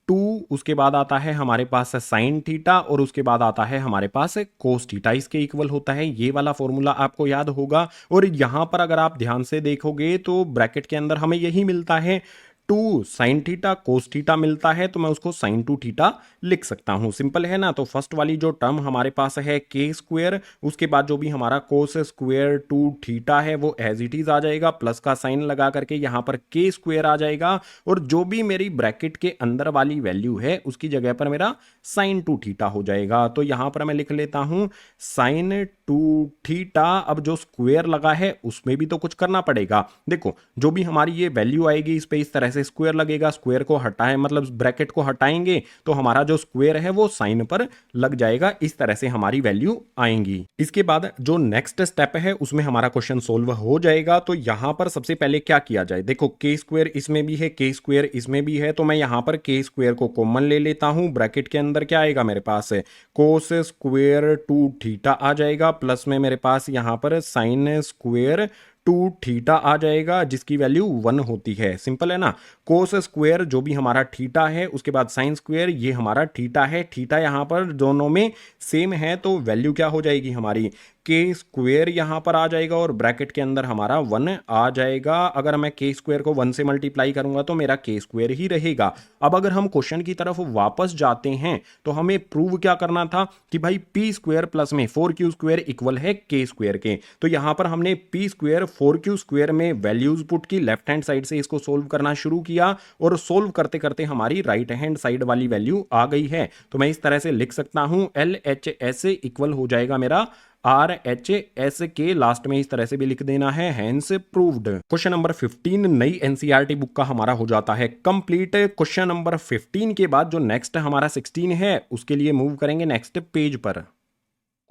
2, उसके बाद आता है हमारे पास साइन थीटा और उसके बाद आता है हमारे पास कोस थीटा, इसके इक्वल होता है। ये वाला फॉर्मूला आपको याद होगा। और यहां पर अगर आप ध्यान से देखोगे तो ब्रैकेट के अंदर हमें यही मिलता है 2 साइन थीटा कोस थीटा मिलता है, तो मैं उसको साइन 2 थीटा लिख सकता हूं, सिंपल है ना। तो फर्स्ट वाली जो टर्म हमारे पास है के स्क्वायर, उसके बाद जो भी हमारा कोस स्क्वायर 2 थीटा है वो एज इट इज आ जाएगा, प्लस का साइन लगा करके यहां पर के स्क्वायर आ जाएगा, और जो भी मेरी ब्रैकेट के अंदर वाली वैल्यू है उसकी जगह पर मेरा साइन 2 थीटा हो जाएगा। तो यहां पर मैं लिख लेता हूं साइन 2 थीटा। अब जो स्क्वायर लगा है उसमें भी तो कुछ करना पड़ेगा। देखो जो भी हमारी ये वैल्यू आएगी इस पे इस तरह से स्क्वायर लगेगा, स्क्वायर को हटाएं मतलब ब्रैकेट को हटाएंगे तो हमारा जो स्क्वायर है वो साइन पर लग जाएगा, इस तरह से हमारी वैल्यू आएंगी। इसके बाद जो नेक्स्ट स्टेप है उसमें हमारा क्वेश्चन सोल्व हो जाएगा। तो यहां पर सबसे पहले क्या किया जाए, देखो के स्क्वायर इसमें भी है के स्क्वायर इसमें भी है, तो मैं यहां पर के स्क्वायर को कॉमन ले लेता हूं। ब्रैकेट के अंदर क्या आएगा मेरे पास है कोस स्क्वायर 2 थीटा आ जाएगा, प्लस में मेरे पास यहां पर साइन स्क्वायर 2 थीटा आ जाएगा जिसकी वैल्यू 1 होती है, सिंपल है ना। कोस स्क्वायर जो भी हमारा थीटा है, उसके बाद साइन स्क्वायर ये हमारा थीटा है, थीटा यहां पर दोनों में सेम है तो वैल्यू क्या हो जाएगी हमारी के स्क्वायर यहां पर आ जाएगा और ब्रैकेट के अंदर हमारा 1 आ जाएगा। अगर मैं के स्क्वायर को 1 से मल्टीप्लाई करूंगा तो मेरा के स्क्वायर ही रहेगा। अब अगर हम क्वेश्चन की तरफ वापस जाते हैं तो हमें प्रूव क्या करना था कि भाई पी स्क्वायर प्लस में 4q स्क्वायर इक्वल है के स्क्वायर के। तो यहां पर हमने पी स्क्वायर 4q स्क्वायर में वैल्यूज पुट की, लेफ्ट हैंड साइड से इसको सोल्व करना शुरू किया और सोल्व करते करते हमारी राइट हैंड साइड वाली वैल्यू आ गई है। तो मैं इस तरह से लिख सकता हूं LHS इक्वल हो जाएगा मेरा RHS के, लास्ट में इस तरह से भी लिख देना है, हैंस प्रूव्ड। क्वेश्चन नंबर 15 नई एनसीईआरटी बुक का हमारा हो जाता है कंप्लीट। क्वेश्चन नंबर 15 के बाद जो नेक्स्ट हमारा 16 है उसके लिए मूव करेंगे नेक्स्ट पेज पर।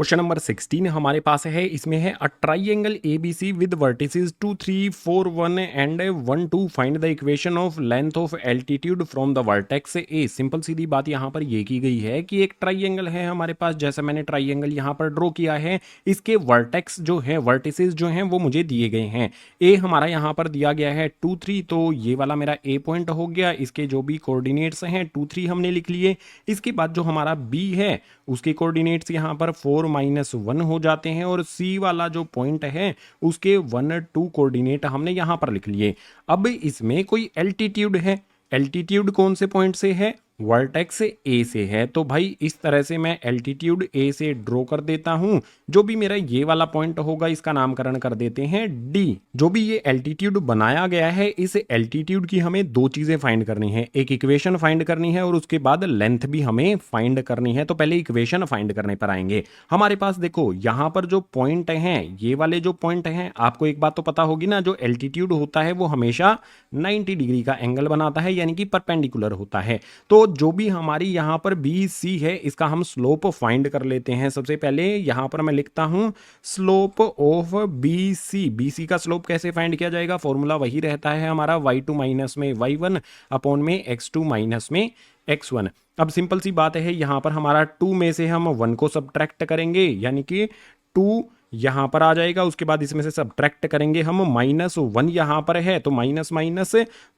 क्वेश्चन नंबर 16 हमारे पास है, इसमें है a triangle ABC with vertices 2 3 4 1 and 1 2 find the equation of length of altitude from the vertex A. Simple सीधी बात यहाँ पर ये की गई है कि एक ट्राइंगल है हमारे पास, जैसे मैंने ट्राइंगल यहाँ पर ड्रॉ किया है, इसके वर्टेक्स जो है, वर्टिसेस जो हैं वो मुझे दिए गए हैं। ए हमारा यहाँ पर दिया गया है 2 3, तो ये वाला मेरा ए पॉइंट हो गया। इसके जो भी कोऑर्डिनेट्स हैं 2 3 हमने लिख लिए। इसके बाद जो हमारा बी है उसके कोऑर्डिनेट्स यहाँ पर 4 -1 हो जाते हैं, और सी वाला जो पॉइंट है उसके 1 2 कोऑर्डिनेट हमने यहाँ पर लिख लिए। अब इसमें कोई एल्टीट्यूड है, एल्टीट्यूड कौन से पॉइंट से है, वर्टेक्स ए से है। तो भाई इस तरह से मैं एल्टीट्यूड ए से ड्रॉ कर देता हूं। जो भी मेरा ये वाला पॉइंट होगा इसका नामकरण कर देते हैं डी। जो भी ये एल्टीट्यूड बनाया गया है, इस एल्टीट्यूड की हमें दो चीजें फाइंड करनी है, एक इक्वेशन फाइंड करनी है और उसके बाद लेंथ भी हमें फाइंड करनी है। तो पहले इक्वेशन फाइंड करने पर आएंगे। हमारे पास देखो यहां पर जो पॉइंट हैं, ये वाले जो पॉइंट हैं, आपको एक बात तो पता होगी ना, जो एल्टीट्यूड होता है वो हमेशा 90 डिग्री का एंगल बनाता है, यानी कि परपेंडिकुलर होता है। तो जो भी हमारी यहां पर बी सी है, इसका हम स्लोप फाइंड कर लेते हैं। सबसे पहले यहां पर मैं लिखता हूं slope of B C. B C का स्लोप कैसे फाइंड किया जाएगा, फॉर्मूला वही रहता है हमारा y2 माइनस में y1 अपॉन में x2 माइनस में x1। अब सिंपल सी बात है, यहां पर हमारा 2 में से हम 1 को सब्ट्रैक्ट करेंगे, यानी कि 2 यहां पर आ जाएगा। उसके बाद इसमें से सब्ट्रैक्ट करेंगे हम, -1 यहां पर है तो माइनस माइनस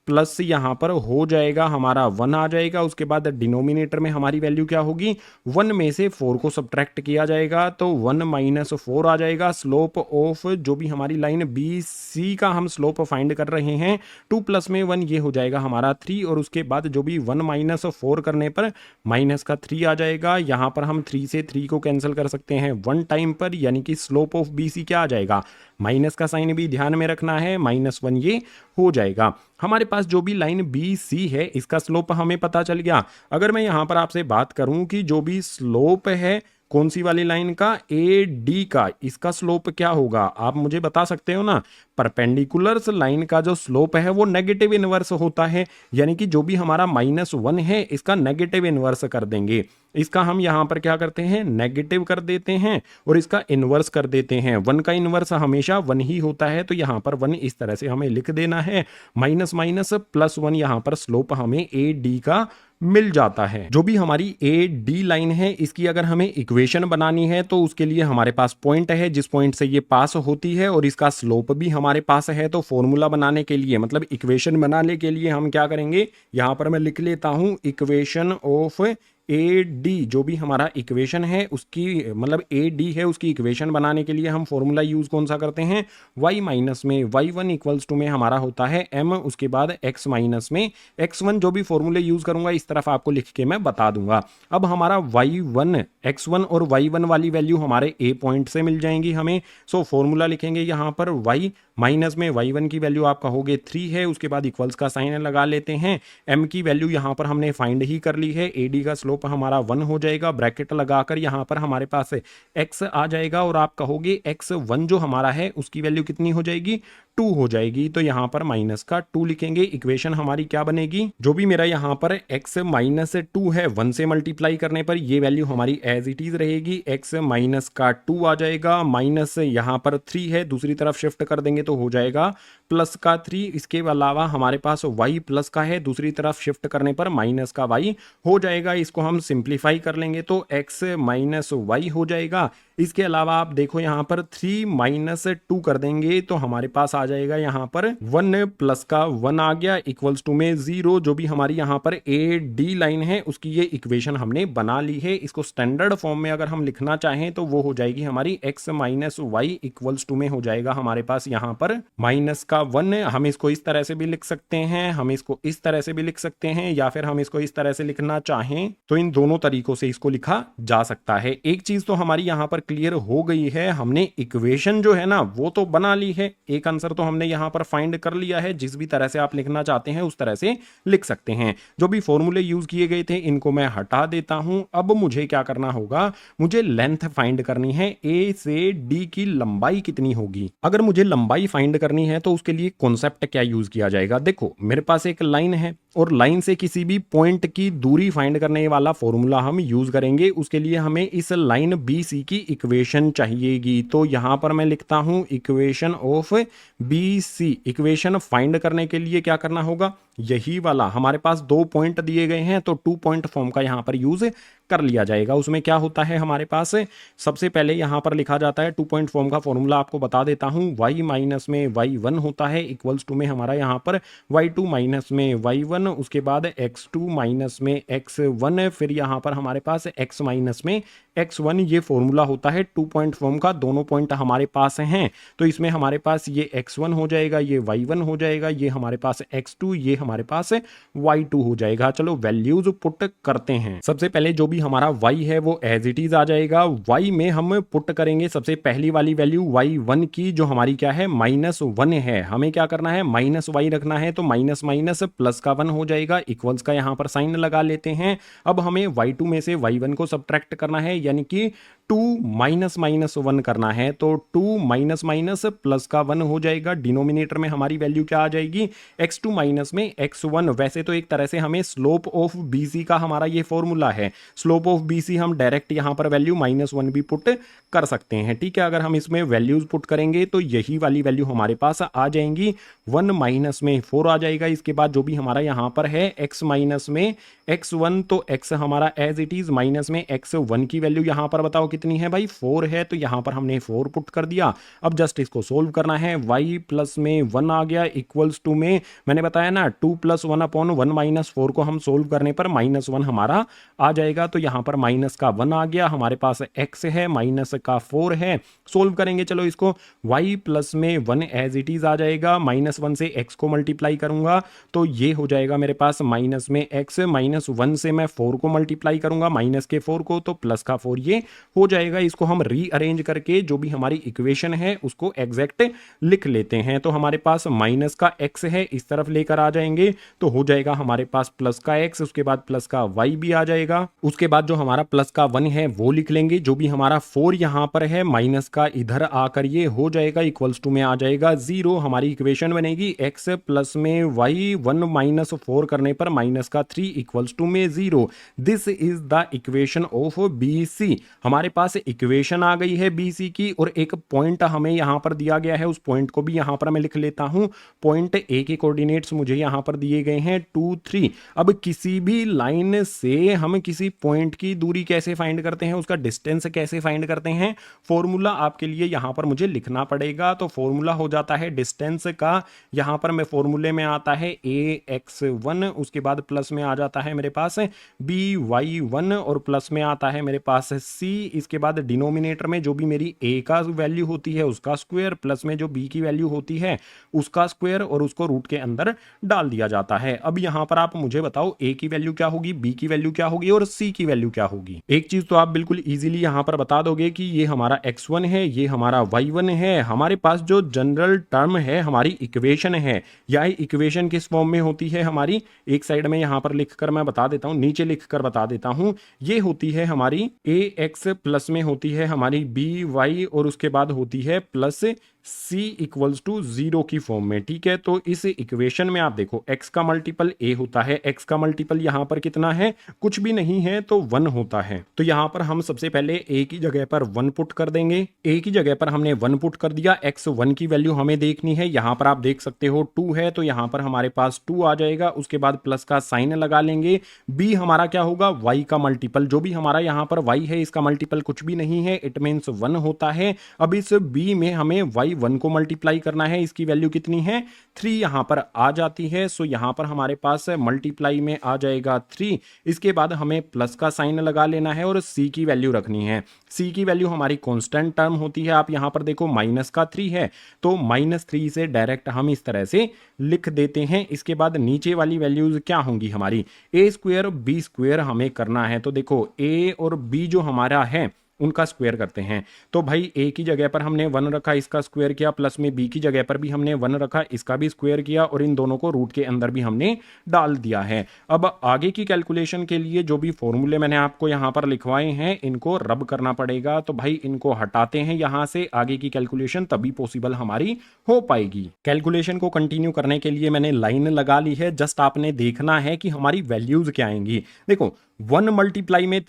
प्लस यहां पर हो जाएगा, हमारा 1 आ जाएगा। उसके बाद डिनोमिनेटर में हमारी वैल्यू क्या होगी, 1 में से 4 को सब्ट्रैक्ट किया जाएगा तो 1 - 4 आ जाएगा। स्लोप ऑफ जो भी हमारी लाइन बी सी का हम स्लोप फाइंड कर रहे हैं, 2 + में 1 ये हो जाएगा हमारा 3, और उसके बाद जो भी 1 - 4 करने पर माइनस का 3 आ जाएगा। यहां पर हम 3 से 3 को कैंसिल कर सकते हैं 1 टाइम पर, यानी कि स्लोप ऑफ बी सी क्या आ जाएगा, माइनस का साइन भी ध्यान में रखना है, -1 ये हो जाएगा। हमारे पास जो भी लाइन बी सी है इसका स्लोप हमें पता चल गया। अगर मैं यहां पर आपसे बात करूं कि जो भी स्लोप है कौन सी वाली लाइन का, ए डी का, इसका स्लोप क्या होगा, आप मुझे बता सकते हो ना। परपेंडिकुलर लाइन का जो स्लोप है वो नेगेटिव इनवर्स होता है, यानी कि जो भी हमारा -1 है इसका नेगेटिव इनवर्स कर देंगे। इसका हम यहां पर क्या करते हैं, नेगेटिव कर देते हैं और इसका इनवर्स कर देते हैं। 1 का इनवर्स हमेशा 1 ही होता है, तो यहां पर 1 इस तरह से हमें लिख देना है। माइनस माइनस प्लस 1 यहां पर स्लोप हमें ए डी का मिल जाता है। जो भी हमारी ए डी लाइन है इसकी अगर हमें इक्वेशन बनानी है तो उसके लिए हमारे पास पॉइंट है जिस पॉइंट से ये पास होती है, और इसका स्लोप भी हमारे पास है। तो फॉर्मूला बनाने के लिए, मतलब इक्वेशन बनाने के लिए हम क्या करेंगे, यहां पर मैं लिख लेता हूं इक्वेशन ऑफ ए डी। जो भी हमारा इक्वेशन है उसकी, मतलब ए डी है, उसकी इक्वेशन बनाने के लिए हम फॉर्मूला यूज कौन सा करते हैं, y माइनस में y1 इक्वल्स टू में हमारा होता है m, उसके बाद x माइनस में x1। जो भी फॉर्मूले यूज करूंगा इस तरफ आपको लिख के मैं बता दूंगा। अब हमारा y1 x1 और y1 वाली वैल्यू हमारे a पॉइंट से मिल जाएंगी हमें। सो फॉर्मूला लिखेंगे यहां पर y माइनस में y1 की वैल्यू आप कहोगे 3 है, उसके बाद इक्वल्स का साइन लगा लेते हैं। m की वैल्यू यहां पर हमने फाइंड ही कर ली है, ad का स्लोप हमारा 1 हो जाएगा। ब्रैकेट लगाकर यहां पर हमारे पास x आ जाएगा, और आप कहोगे x1 जो हमारा है उसकी वैल्यू कितनी हो जाएगी, 2 हो जाएगी। तो यहां पर माइनस का 2 लिखेंगे। इक्वेशन हमारी क्या बनेगी, जो भी मेरा यहां पर x माइनस 2 है 1 से मल्टीप्लाई करने पर ये वैल्यू हमारी एज इट इज रहेगी, x माइनस का 2 आ जाएगा। माइनस यहां पर 3 है, दूसरी तरफ शिफ्ट कर देंगे तो हो जाएगा प्लस का 3। इसके अलावा हमारे पास y प्लस का है, दूसरी तरफ शिफ्ट करने पर माइनस का y हो जाएगा। इसको हम सिंप्लीफाई कर लेंगे तो x माइनस y हो जाएगा। इसके अलावा आप देखो यहां पर 3 माइनस 2 कर देंगे तो हमारे पास आ जाएगा यहां पर 1 प्लस का 1 आ गया इक्वल्स टू में 0। जो भी हमारी यहां पर ए डी लाइन है उसकी ये इक्वेशन हमने बना ली है। इसको स्टैंडर्ड फॉर्म में अगर हम लिखना चाहें तो वो हो जाएगी हमारी x minus Y equals to में हो जाएगा हमारे पास यहां पर माइनस का 1। हम इसको इस तरह से भी लिख सकते हैं, हम इसको इस तरह से भी लिख सकते हैं, या फिर हम इसको इस तरह से लिखना चाहें तो इन दोनों तरीकों से इसको लिखा जा सकता है। एक चीज तो हमारी यहां पर क्लियर हो गई है, हमने इक्वेशन जो है ना वो तो बना ली है, एक आंसर तो हमने यहां पर फाइंड कर लिया है। जिस भी तरह से आप लिखना चाहते हैं उस तरह से लिख सकते हैं। जो भी फॉर्मूले यूज किए गए थे इनको मैं हटा देता हूं। अब मुझे क्या करना होगा, मुझे लेंथ फाइंड करनी है, ए से डी की लंबाई कितनी होगी। अगर मुझे लंबाई फाइंड करनी है तो उसके लिए कॉन्सेप्ट क्या यूज किया जाएगा। देखो मेरे पास एक लाइन है, और लाइन से किसी भी पॉइंट की दूरी फाइंड करने वाला फॉर्मूला हम यूज करेंगे। उसके लिए हमें इस लाइन बी सी की इक्वेशन चाहिएगी। तो यहां पर मैं लिखता हूं equation of B C. Equation find करने के लिए क्या करना होगा, यही वाला हमारे पास 2 पॉइंट दिए गए हैं तो 2 पॉइंट फॉर्म का यहां पर यूज कर लिया जाएगा। उसमें क्या होता है हमारे पास, सबसे पहले यहां पर लिखा जाता है 2 पॉइंट फॉर्म का फॉर्मूला आपको बता देता हूं। y माइनस में y1 होता है इक्वल्स टू में हमारा यहां पर y2 माइनस में y1, उसके बाद x2 माइनस में x1, फिर यहां पर हमारे पास x माइनस में x1। ये फॉर्मूला होता है 2 पॉइंट फॉर्म का। दोनों पॉइंट हमारे पास हैं तो इसमें हमारे पास ये x1 हो जाएगा, ये y1 हो जाएगा, ये हमारे पास x2, ये हमारे पास y2 हो जाएगा। चलो वैल्यूज पुट करते हैं। सबसे पहले जो भी हमारा y है वो एज इट इज आ जाएगा। y में हम पुट करेंगे सबसे पहली वाली वैल्यू y1 की, जो हमारी क्या है -1 है। हमें क्या करना है, माइनस y रखना है, तो माइनस माइनस प्लस का 1 हो जाएगा, इक्वल्स का यहां पर साइन लगा लेते हैं। अब हमें y2 में से y1 को सब्ट्रैक्ट करना है, यानी कि 2 माइनस माइनस 1 करना है। तो 2 माइनस माइनस प्लस का 1 हो जाएगा। डिनोमिनेटर में हमारी वैल्यू क्या आ जाएगी, x2 माइनस में x1। वैसे तो एक तरह से हमें स्लोप ऑफ BC का हमारा ये फॉर्मूला है। स्लोप ऑफ BC हम डायरेक्ट यहां पर वैल्यू -1 भी पुट कर सकते हैं, ठीक है। अगर हम इसमें वैल्यूज पुट करेंगे तो यही वाली वैल्यू हमारे पास आ जाएंगी। 1 माइनस में 4 आ जाएगा। इसके बाद जो भी हमारा यहां पर है x माइनस में x1, तो x हमारा एज इट इज, माइनस में x1 की वैल्यू यहां पर बताओ कितनी है भाई, 4 है, तो यहां पर हमने 4 पुट कर दिया। अब जस्ट इसको सोल्व करना है। y प्लस में 1 आ गया इक्वल्स टू में मैंने बताया ना 2 प्लस 1 अपॉन 1 माइनस 4 को हम सोल्व करने पर -1 हमारा आ जाएगा। तो यहां पर माइनस का 1 आ गया, हमारे पास x है, माइनस का 4 है। सोल्व करेंगे चलो इसको, y प्लस में 1 एज इट इज आ जाएगा, -1 से x को मल्टीप्लाई करूंगा तो ये हो जाएगा मेरे पास माइनस में x, -1 से मैं 4 को मल्टीप्लाई करूंगा, माइनस के 4 को, तो प्लस का 4 ये हो जाएगा। इसको हम रीअरेंज करके जो भी हमारी इक्वेशन है उसको एग्जैक्ट लिख लेते हैं। तो हमारे पास माइनस का x है, इस तरफ लेकर आ जाएंगे तो हो जाएगा हमारे पास प्लस का x, उसके बाद प्लस का y भी आ जाएगा। उसके बाद जो हमारा प्लस का 1 है वो लिख लेंगे। जो भी हमारा 4 यहां पर है, माइनस का इधर आकर ये हो जाएगा, इक्वल्स टू में आ जाएगा 0। हमारी इक्वेशन बनेगी x प्लस में y, 1 माइनस 4 करने पर माइनस का 3 इक्वल्स टू में 0। This is the equation of BC। हमारे पास इक्वेशन आ गई है BC की, और एक पॉइंट हमें यहां पर दिया गया है, उस पॉइंट को भी यहां पर मैं लिख लेता हूं। पॉइंट A के कोऑर्डिनेट्स मुझे यहां पर दिए गए हैं 2, 3। अब किसी भी लाइन से हम किसी पॉइंट की दूरी कैसे फाइंड करते हैं, उसका डिस्टेंस कैसे फाइंड करते हैं, फॉर्मूला आपके लिए यहां पर मुझे लिखना पड़ेगा। तो फॉर्मूला हो जाता है डिस्टेंस का, यहां पर मैं फॉर्मूले में आता है ax1, उसके बाद प्लस में आ जाता है मेरे पास by1, और प्लस में आता है मेरे पास c। इसके बाद डिनोमिनेटर में जो भी मेरी a का वैल्यू होती है उसका स्क्वायर, प्लस में जो b की वैल्यू होती है उसका स्क्वायर, और उसको रूट के अंदर डाल दिया जाता है। अब यहां पर आप मुझे बताओ a की वैल्यू क्या होगी, b की वैल्यू क्या होगी और c की वैल्यू क्या होगी। एक चीज तो आप बिल्कुल इजीली यहां पर बता दोगे कि ये हमारा x1 है, ये हमारा y1 है। हमारे पास जो जनरल टर्म है हमारी इक्वेशन है, या इक्वेशन किस फॉर्म में होती है हमारी, एक साइड में यहां पर लिखकर मैं बता देता हूं, नीचे लिखकर बता देता हूं। ये होती है हमारी ax, प्लस में होती है हमारी by, और उसके बाद होती है प्लस c इक्वल्स टू 0 की फॉर्म में, ठीक है। तो इस इक्वेशन में आप देखो x का मल्टीपल a होता है, x का मल्टीपल यहां पर कितना है, कुछ भी नहीं है, तो 1 होता है। तो यहां पर हम सबसे पहले a की जगह पर 1 पुट कर देंगे। a की जगह पर हमने 1 पुट कर दिया। x1 की वैल्यू हमें देखनी है, यहां पर आप देख सकते हो 2 है, तो यहां पर हमारे पास 2 आ जाएगा। उसके बाद प्लस का साइन लगा लेंगे। b हमारा क्या होगा, y का मल्टीपल, जो भी हमारा यहां पर y है इसका मल्टीपल कुछ भी नहीं है, इट मींस 1 होता है। अब इस b में हमें y1 को मल्टीप्लाई करना है, इसकी वैल्यू कितनी है, 3 यहां पर आ जाती है। सो यहां पर हमारे पास मल्टीप्लाई में आ जाएगा 3। इसके बाद हमें प्लस का साइन लगा लेना है और c की वैल्यू रखनी है। c की वैल्यू हमारी कांस्टेंट टर्म होती है, आप यहां पर देखो माइनस का 3 है, तो -3 से डायरेक्ट हम इस तरह से लिख देते हैं। इसके बाद नीचे वाली वैल्यूज क्या होंगी हमारी, a स्क्वायर b स्क्वायर हमें करना है। तो देखो a और b जो हमारा है उनका स्क्वायर करते हैं। तो भाई ए की जगह पर हमने 1 रखा, इसका स्क्वायर किया, प्लस में बी की जगह पर भी हमने 1 रखा, इसका भी स्क्वायर किया, और इन दोनों को रूट के अंदर भी हमने डाल दिया है। अब आगे की कैलकुलेशन के लिए जो भी फॉर्मूले मैंने आपको यहां पर लिखवाए हैं इनको रब करना पड़ेगा। तो भाई इनको हटाते हैं यहां से, आगे की कैलकुलेशन तभी पॉसिबल हमारी हो पाएगी। कैलकुलेशन को कंटिन्यू करने के लिए मैंने लाइन लगा ली है, जस्ट आपने देखना है कि हमारी वैल्यूज क्या आएंगी। देखो 1 मल्टीप्लाई में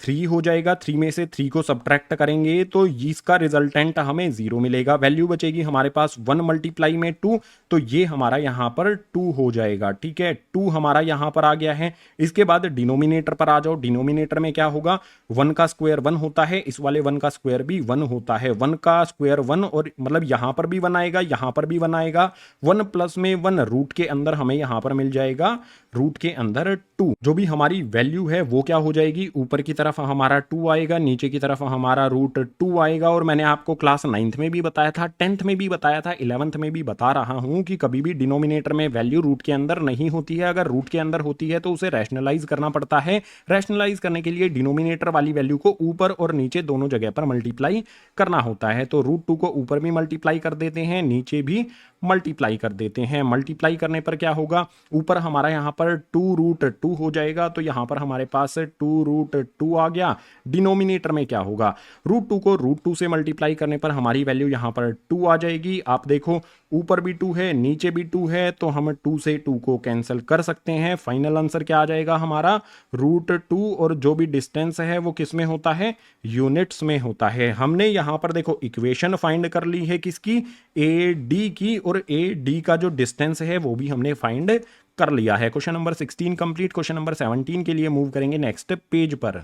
3 हो जाएगा, 3 में से 3 को सब्ट्रैक्ट करेंगे तो इसका रिजल्टेंट हमें 0 मिलेगा। वैल्यू बचेगी हमारे पास 1 मल्टीप्लाई में 2, तो ये हमारा यहां पर 2 हो जाएगा। ठीक है, 2 हमारा यहां पर आ गया है। इसके बाद डिनोमिनेटर पर आ जाओ। डिनोमिनेटर में क्या होगा, 1 का स्क्वायर 1 होता है, इस वाले 1 का स्क्वायर भी 1 होता है। 1 का स्क्वायर 1, और मतलब यहां पर भी 1 आएगा, यहां पर भी 1 आएगा। 1 प्लस में 1 रूट के अंदर हमें यहां पर मिल जाएगा, रूट के अंदर 2। जो भी हमारी वैल्यू है वो क्या हो जाएगी, ऊपर की तरफ हमारा 2 आएगा, नीचे की तरफ हमारा रूट 2 आएगा। और मैंने आपको क्लास 9th में भी बताया था, 10th में भी बताया था, 11th में भी बता रहा हूं कि कभी भी डिनोमिनेटर में वैल्यू रूट के अंदर नहीं होती है। अगर रूट के अंदर होती है तो उसे रैशनलाइज करना पड़ता है। रैशनलाइज करने के लिए डिनोमिनेटर वाली वैल्यू को ऊपर और नीचे दोनों जगह पर मल्टीप्लाई करना होता है। तो रूट 2 को ऊपर भी मल्टीप्लाई कर देते हैं, नीचे भी मल्टीप्लाई कर देते हैं। मल्टीप्लाई करने पर क्या होगा, ऊपर हमारा यहां पर 2 रूट 2 हो जाएगा, तो यहां पर हमारे पास 2 रूट 2 आ गया। डिनोमिनेटर में क्या होगा, रूट 2 को रूट 2 से मल्टीप्लाई करने पर हमारी वैल्यू यहां पर 2 आ जाएगी। आप देखो ऊपर भी 2 है, नीचे भी 2 है, तो हम 2 से 2 को कैंसिल कर सकते हैं। फाइनल आंसर क्या आ जाएगा हमारा, रूट 2। और जो भी डिस्टेंस है वो किस में होता है, यूनिट्स में होता है। हमने यहां पर देखो इक्वेशन फाइंड कर ली है किसकी, ए डी की, और ए डी का जो डिस्टेंस है वो भी हमने फाइंड कर लिया है। Question number 16 complete. Question number 17 के लिए मूव करेंगे नेक्स्ट पेज पर।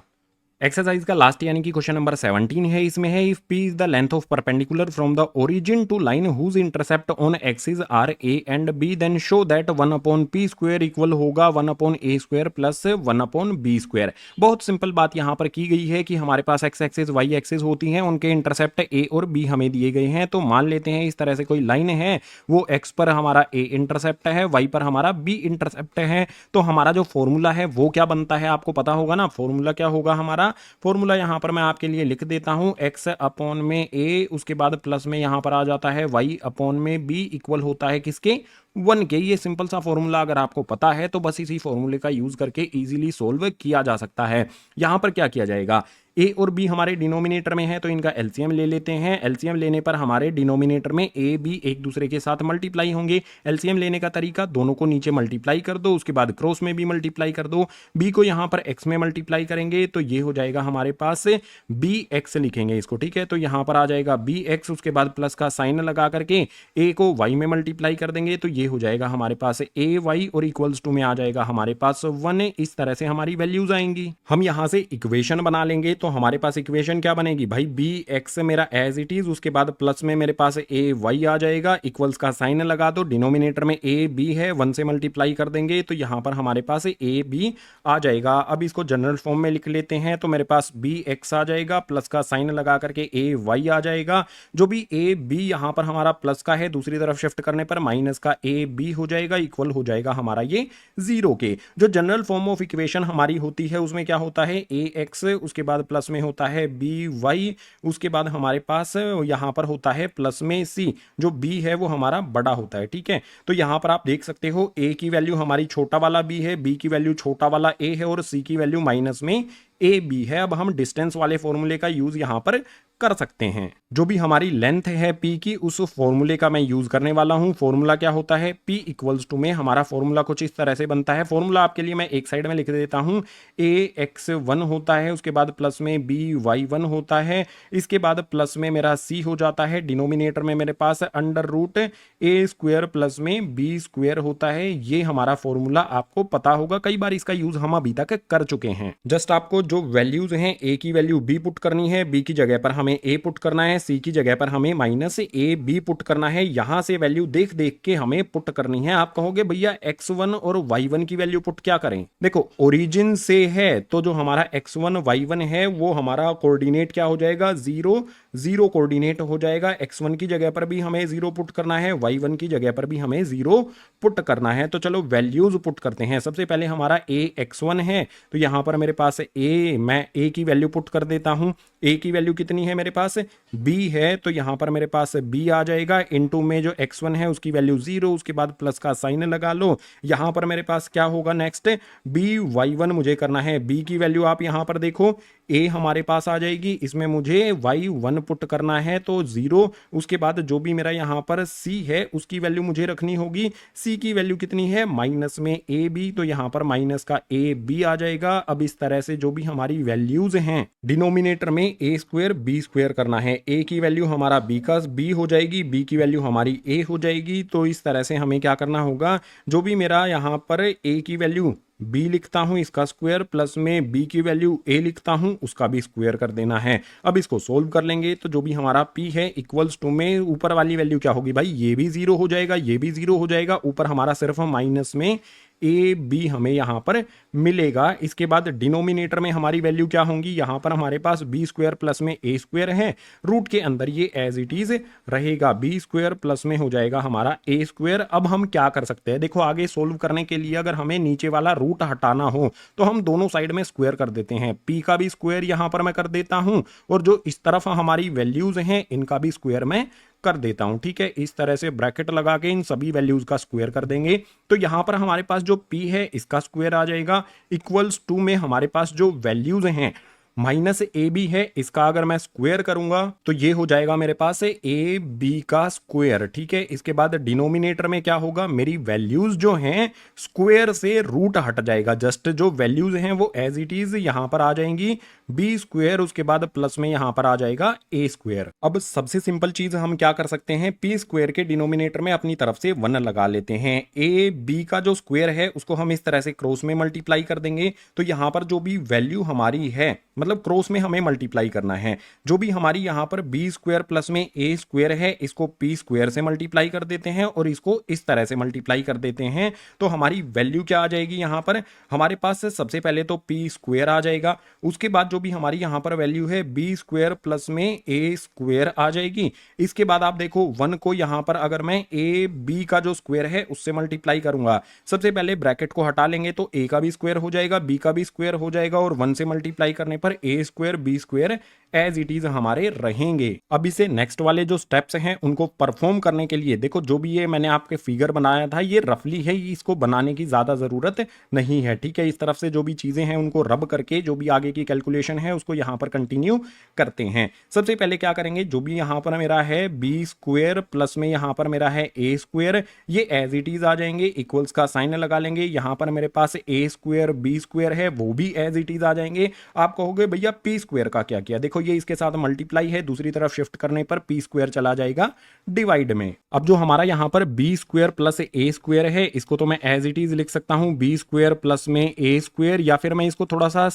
एक्सरसाइज का लास्ट यानी कि क्वेश्चन नंबर 17 है। इसमें है if P is the length of perpendicular from the origin to line whose intercept on axis are A and B, then show that 1 upon P square equal होगा 1 upon A square plus 1 upon B square. बहुत simple बात यहां पर की गई है कि हमारे पास एक्स एक्सिस वाई एक्सिस होती हैं, उनके इंटरसेप्ट ए और बी हमें दिए गए हैं। तो मान लेते हैं इस तरह से कोई लाइन है, वो एक्स पर हमारा ए इंटरसेप्ट है, वाई पर हमारा बी इंटरसेप्ट है। तो हमारा जो फॉर्मूला है वो क्या बनता है, आपको पता होगा ना। फॉर्मूला क्या होगा हमारा, फॉर्मूला यहां पर मैं आपके लिए लिख देता हूं, x अपॉन में a, उसके बाद प्लस में यहां पर आ जाता है y अपॉन में b, इक्वल होता है किसके, 1 के। ये सिंपल सा फॉर्मूला अगर आपको पता है तो बस इसी फॉर्मूले का यूज करके इजीली सोल्व किया जा सकता है। यहां पर क्या किया जाएगा, ए और बी हमारे डिनोमिनेटर में है तो इनका एलसीएम ले लेते हैं। एलसीएम लेने पर हमारे डिनोमिनेटर में ए बी एक दूसरे के साथ मल्टीप्लाई होंगे। एलसीएम लेने का तरीका, दोनों को नीचे मल्टीप्लाई कर दो, उसके बाद क्रॉस में भी मल्टीप्लाई कर दो। बी को यहां पर एक्स में मल्टीप्लाई करेंगे तो ये हो जाएगा हमारे पास बी एक्स, लिखेंगे इसको। ठीक है, तो यहां पर आ जाएगा बी एक्स, उसके बाद प्लस का साइन लगा करके ए को वाई में मल्टीप्लाई कर देंगे तो ये हो जाएगा हमारे पास ए वाई, और इक्वल्स टू में आ जाएगा हमारे पास 1। इस तरह से हमारी वैल्यूज आएंगी। हम यहां से इक्वेशन बना लेंगे तो हमारे पास इक्वेशन क्या बनेगी भाई, बी एक्स मेरा एज इट इज, उसके बाद प्लस में मेरे पास ए वाई आ जाएगा, इक्वल्स का साइन लगा दो, डिनोमिनेटर में ए बी है, 1 से मल्टीप्लाई कर देंगे तो यहां पर हमारे पास ए बी आ जाएगा। अब इसको जनरल फॉर्म में लिख लेते हैं तो मेरे पास बी एक्स आ जाएगा, प्लस का साइन लगा करके ए वाई आ जाएगा। जो भी ए बी यहां पर हमारा प्लस का है, दूसरी तरफ शिफ्ट करने पर माइनस का ए बी हो जाएगा, इक्वल हो जाएगा हमारा ये 0 के। जो जनरल फॉर्म ऑफ इक्वेशन हमारी होती है उसमें क्या होता है, ए एक्स, उसके बाद प्लस में होता है बी वाई, उसके बाद हमारे पास यहां पर होता है प्लस में सी, जो बी है वो हमारा बड़ा होता है। ठीक है, तो यहां पर आप देख सकते हो ए की वैल्यू हमारी छोटा वाला बी है, बी की वैल्यू छोटा वाला ए है, और सी की वैल्यू माइनस में ए बी है। अब हम डिस्टेंस वाले फॉर्मूले का यूज यहां पर कर सकते हैं। जो भी हमारी लेंथ है पी की, उस फॉर्मूले का मैं यूज करने वाला हूं। फॉर्मूला क्या होता है, पी इक्वल्स टू में हमारा फॉर्मूला कुछ इस तरह से बनता है। फॉर्मूला आपके लिए मैं एक साइड में लिख देता हूं, ए एक्स 1 होता है, उसके बाद प्लस में बी वाई 1 होता है, इसके बाद प्लस में मेरा सी हो जाता है, डिनोमिनेटर में मेरे पास अंडर रूट ए स्क्वायर प्लस में बी स्क्वायर होता है। ये हमारा फॉर्मूला आपको पता होगा, कई बार इसका यूज हम अभी तक कर चुके हैं। जस्ट आपको जो वैल्यूज हैं, ए की वैल्यू बी पुट करनी है, बी की जगह पर हमें ए पुट करना है, सी की जगह पर हमें माइनस ए बी पुट करना है। यहां से वैल्यू देख देख के हमें पुट करनी है। आप कहोगे भैया x1 और y1 की वैल्यू पुट क्या करें, देखो ओरिजिन से है तो जो हमारा x1 y1 है वो हमारा कोऑर्डिनेट क्या हो जाएगा, 0 जीरो कोऑर्डिनेट हो जाएगा। x1 की जगह पर भी हमें जीरो पुट करना है, y1 की जगह पर भी हमें जीरो पुट करना है। तो चलो वैल्यूज पुट करते हैं। सबसे पहले हमारा a x1 है, तो यहां पर मेरे पास मैं a की वैल्यू पुट कर देता हूं। a की वैल्यू कितनी है मेरे पास, b है, तो यहां पर मेरे पास b आ जाएगा। इनटू में जो x1 है उसकी वैल्यू जीरो, उसके बाद प्लस का साइन लगा लो। यहां पर मेरे पास क्या होगा नेक्स्ट, b y1 मुझे करना है। b की वैल्यू आप यहां पर देखो, a हमारे पास आ जाएगी, इसमें मुझे y1 पुट करना है तो जीरो। उसके बाद जो भी मेरा यहां पर c है उसकी वैल्यू मुझे रखनी होगी। c की वैल्यू कितनी है, माइनस में a b, तो यहां पर माइनस का a b आ जाएगा। अब इस तरह से जो भी हमारी वैल्यूज हैं डिनोमिनेटर में a स्क्वायर b स्क्वायर करना है। a की वैल्यू हमारा b का b हो जाएगी, b की वैल्यू हमारी a हो जाएगी। तो इस तरह से हमें क्या करना होगा, जो भी मेरा यहां पर a की वैल्यू b लिखता हूं इसका स्क्वायर, प्लस में b की वैल्यू a लिखता हूं उसका भी स्क्वायर कर देना है। अब इसको सोल्व कर लेंगे तो जो भी हमारा p है इक्वल्स टू में ऊपर वाली वैल्यू क्या होगी भाई, ये भी जीरो हो जाएगा, ये भी जीरो हो जाएगा, ऊपर हमारा सिर्फ माइनस में ए बी हमें यहां पर मिलेगा। इसके बाद डिनोमिनेटर में हमारी वैल्यू क्या होंगी, यहां पर हमारे पास बी स्क्वायर प्लस में ए स्क्वायर है, रूट के अंदर ये एज इट इज रहेगा, बी स्क्वायर प्लस में हो जाएगा हमारा ए स्क्वायर। अब हम क्या कर सकते हैं, देखो आगे सोल्व करने के लिए अगर हमें नीचे वाला रूट हटाना हो तो हम दोनों साइड में स्क्वायर कर देते हैं। पी का भी स्क्वायर यहां पर मैं कर देता हूं, और जो इस तरफ हमारी वैल्यूज हैं इनका भी स्क्वायर मैं कर देता हूं। ठीक है, इस तरह से ब्रैकेट लगा के इन सभी वैल्यूज का स्क्वायर कर देंगे। तो यहां पर हमारे पास जो p है इसका स्क्वायर आ जाएगा, इक्वल्स टू में हमारे पास जो वैल्यूज हैं माइनस ए बी है, इसका अगर मैं स्क्वायर करूंगा तो ये हो जाएगा मेरे पास ए बी का स्क्वायर। ठीक है, इसके बाद डिनोमिनेटर में क्या होगा, मेरी वैल्यूज जो हैं स्क्वायर से रूट हट जाएगा, जस्ट जो वैल्यूज हैं वो एज इट इज यहां पर आ जाएंगी, बी स्क्वायर, उसके बाद प्लस में यहां पर आ जाएगा ए स्क्वायर। अब सबसे सिंपल चीज हम क्या कर सकते हैं, पी स्क्वायर के डिनोमिनेटर में अपनी तरफ से 1 लगा लेते हैं। ए बी का जो स्क्वायर है उसको हम इस तरह से क्रॉस में मल्टीप्लाई कर देंगे, तो यहां पर जो भी वैल्यू हमारी है, मतलब क्रॉस में हमें मल्टीप्लाई करना है, जो भी हमारी यहां पर बी स्क्वायर प्लस में ए स्क्वायर है इसको पी स्क्वायर से मल्टीप्लाई कर देते हैं और इसको इस तरह से मल्टीप्लाई कर देते हैं। तो हमारी वैल्यू क्या आ जाएगी, यहां पर हमारे पास सबसे पहले तो पी स्क्वायर आ जाएगा, उसके बाद जो भी हमारी यहां पर वैल्यू है बी स्क्वायर प्लस में ए स्क्वायर आ जाएगी। इसके बाद आप देखो 1 को यहां पर अगर मैं ए बी का जो स्क्वायर है उससे मल्टीप्लाई करूंगा, सबसे पहले ब्रैकेट को हटा लेंगे तो ए का भी स्क्वायर हो जाएगा, बी का भी स्क्वायर हो जाएगा, और 1 से मल्टीप्लाई करने पर A square B square as it is हमारे रहेंगे। अब इसे नेक्स्ट वाले जो स्टेप्स हैं उनको परफॉर्म करने के लिए देखो, जो भी ये मैंने आपके फिगर बनाया था ये रफली है, इसको बनाने की ज्यादा जरूरत नहीं है। ठीक है, इस तरफ से जो भी चीजें हैं उनको रब करके जो भी आगे की कैलकुलेशन है उसको यहां पर कंटिन्यू करते हैं। सबसे पहले क्या करेंगे, जो भी यहां पर मेरा है बी स्क्वायर प्लस में यहां पर मेरा है ए स्क्वायर, ये एज इट इज आ जाएंगे, इक्वल्स का साइन लगा लेंगे। यहां पर मेरे पास ए स्क्वायर बी स्क्वायर है वो भी एज इट इज आ जाएंगे। आप कहोगे भैया पी स्क्वायर का क्या किया, देखो ये इसके साथ मल्टीप्लाई है, दूसरी तरफ शिफ्ट करने पर पी स्क्वायर चला जाएगा डिवाइड में। अब जो हमारा यहां पर बी स्क्वायर प्लस ए स्क्वायर है इसको तो मैं एज इट इज लिख सकता हूं बी स्क्वायर प्लस में ए स्क्वायर, या फिर मैं इसको थोड़ा सा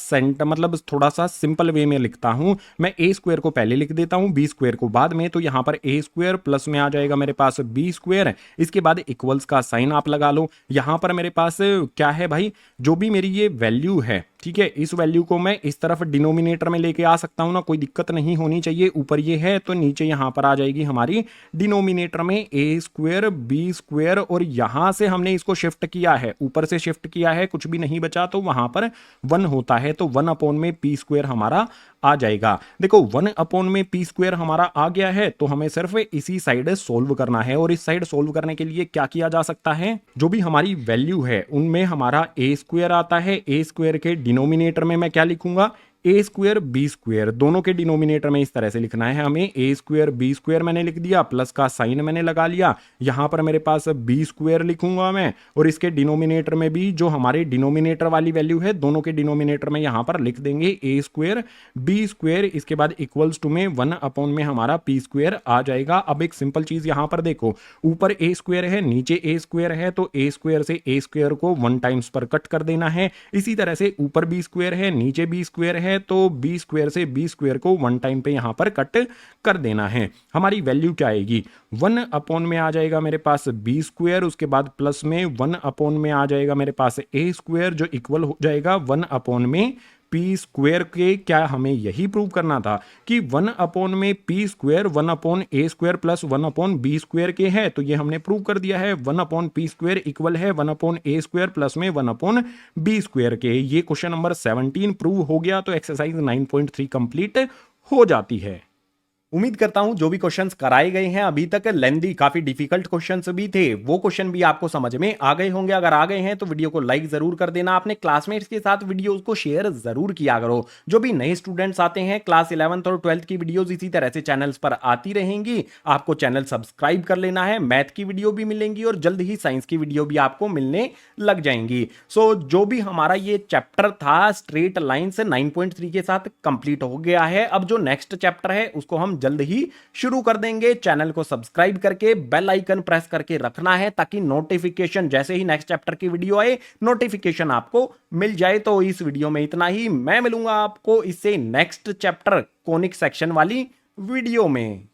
मतलब थोड़ा सा सिंपल वे में लिखता हूं, मैं ए स्क्वायर को पहले लिख देता हूं बी स्क्वायर को बाद में। तो यहां पर ए स्क्वायर प्लस में आ जाएगा मेरे पास बी स्क्वायर, इसके बाद इक्वल्स का साइन आप लगा लो। यहां पर मेरे पास क्या है भाई, जो भी मेरी ये वैल्यू है, ठीक है, इस वैल्यू को मैं इस तरफ डिनोमिनेटर में लेके आ सकता हूं ना, कोई दिक्कत नहीं होनी चाहिए। ऊपर ये है तो नीचे यहां पर आ जाएगी हमारी डिनोमिनेटर में ए स्क्वायर बी स्क्वायर, और यहां से हमने इसको शिफ्ट किया है, ऊपर से शिफ्ट किया है, कुछ भी नहीं बचा तो वहां पर 1 होता है, तो 1 अपॉन में पी स्क्वायर हमारा आ जाएगा। देखो 1 अपॉन में पी स्क्वायर हमारा आ गया है, तो हमें सिर्फ इसी साइड सोल्व करना है, और इस साइड सोल्व करने के लिए क्या किया जा सकता है, जो भी हमारी वैल्यू है उनमें हमारा ए स्क्वायर आता है, ए स्क्वायर के डिनोमिनेटर में मैं क्या लिखूंगा, ए स्क्वायर बी स्क्वायर, दोनों के डिनोमिनेटर में इस तरह से लिखना है हमें, ए स्क्वायर बी स्क्वायर मैंने लिख दिया, प्लस का साइन मैंने लगा लिया, यहां पर मेरे पास बी स्क्वायर लिखूंगा मैं, और इसके डिनोमिनेटर में भी जो हमारे डिनोमिनेटर वाली वैल्यू है दोनों के डिनोमिनेटर में यहां पर लिख देंगे ए स्क्वायर बी स्क्वायर, इसके बाद इक्वल्स टू में 1 अपॉन में हमारा पी स्क्वायर आ जाएगा। अब एक सिंपल चीज यहां पर देखो, ऊपर ए स्क्वायर है नीचे ए स्क्वायर है, तो ए स्क्वायर से ए स्क्वायर को 1 टाइम्स पर कट कर देना है। इसी तरह से ऊपर बी स्क्वायर है नीचे बी स्क्वायर है, तो बी स्क्वायर से बी स्क्वायर को 1 टाइम पे यहां पर कट कर देना है। हमारी वैल्यू क्या आएगी, 1 अपॉन में आ जाएगा मेरे पास बी स्क्वायर, उसके बाद प्लस में 1 अपॉन में आ जाएगा मेरे पास ए स्क्वायर, जो इक्वल हो जाएगा 1 अपॉन में पी स्क्वायर के क्या हमें यही प्रूव करना था कि 1 में P square 1 square plus 1 square के है, तो ये हमने प्रूव कर दिया है 1 स्क्वायर इक्वल है 1 स्क्वायर प्लस में 1 स्क्वायर के। ये क्वेश्चन नंबर 17 प्रूव हो गया, तो एक्सरसाइज 9.3 कंप्लीट हो जाती है। उम्मीद करता हूं जो भी क्वेश्चंस कराए गए हैं अभी तक लेंदी काफी डिफिकल्ट क्वेश्चंस भी थे, वो क्वेश्चन भी आपको समझ में आ गए होंगे। अगर आ गए हैं तो वीडियो को लाइक जरूर कर देना, अपने क्लासमेट्स के साथ वीडियोस को शेयर जरूर किया करो। जो भी नए स्टूडेंट्स आते हैं, क्लास 11th और 12th की वीडियोस इसी तरह से चैनल्स पर आती रहेंगी, आपको चैनल सब्सक्राइब कर लेना है। मैथ की वीडियो भी मिलेंगी और जल्द ही साइंस की वीडियो भी आपको मिलने लग जाएंगी। सो जो भी हमारा ये चैप्टर था स्ट्रेट लाइन से 9.3 के साथ कंप्लीट हो गया है। अब जो नेक्स्ट चैप्टर है उसको हम जल्द ही शुरू कर देंगे। चैनल को सब्सक्राइब करके बेल आइकन प्रेस करके रखना है ताकि नोटिफिकेशन जैसे ही नेक्स्ट चैप्टर की वीडियो आए नोटिफिकेशन आपको मिल जाए। तो इस वीडियो में इतना ही, मैं मिलूंगा आपको इससे नेक्स्ट चैप्टर कोनिक सेक्शन वाली वीडियो में।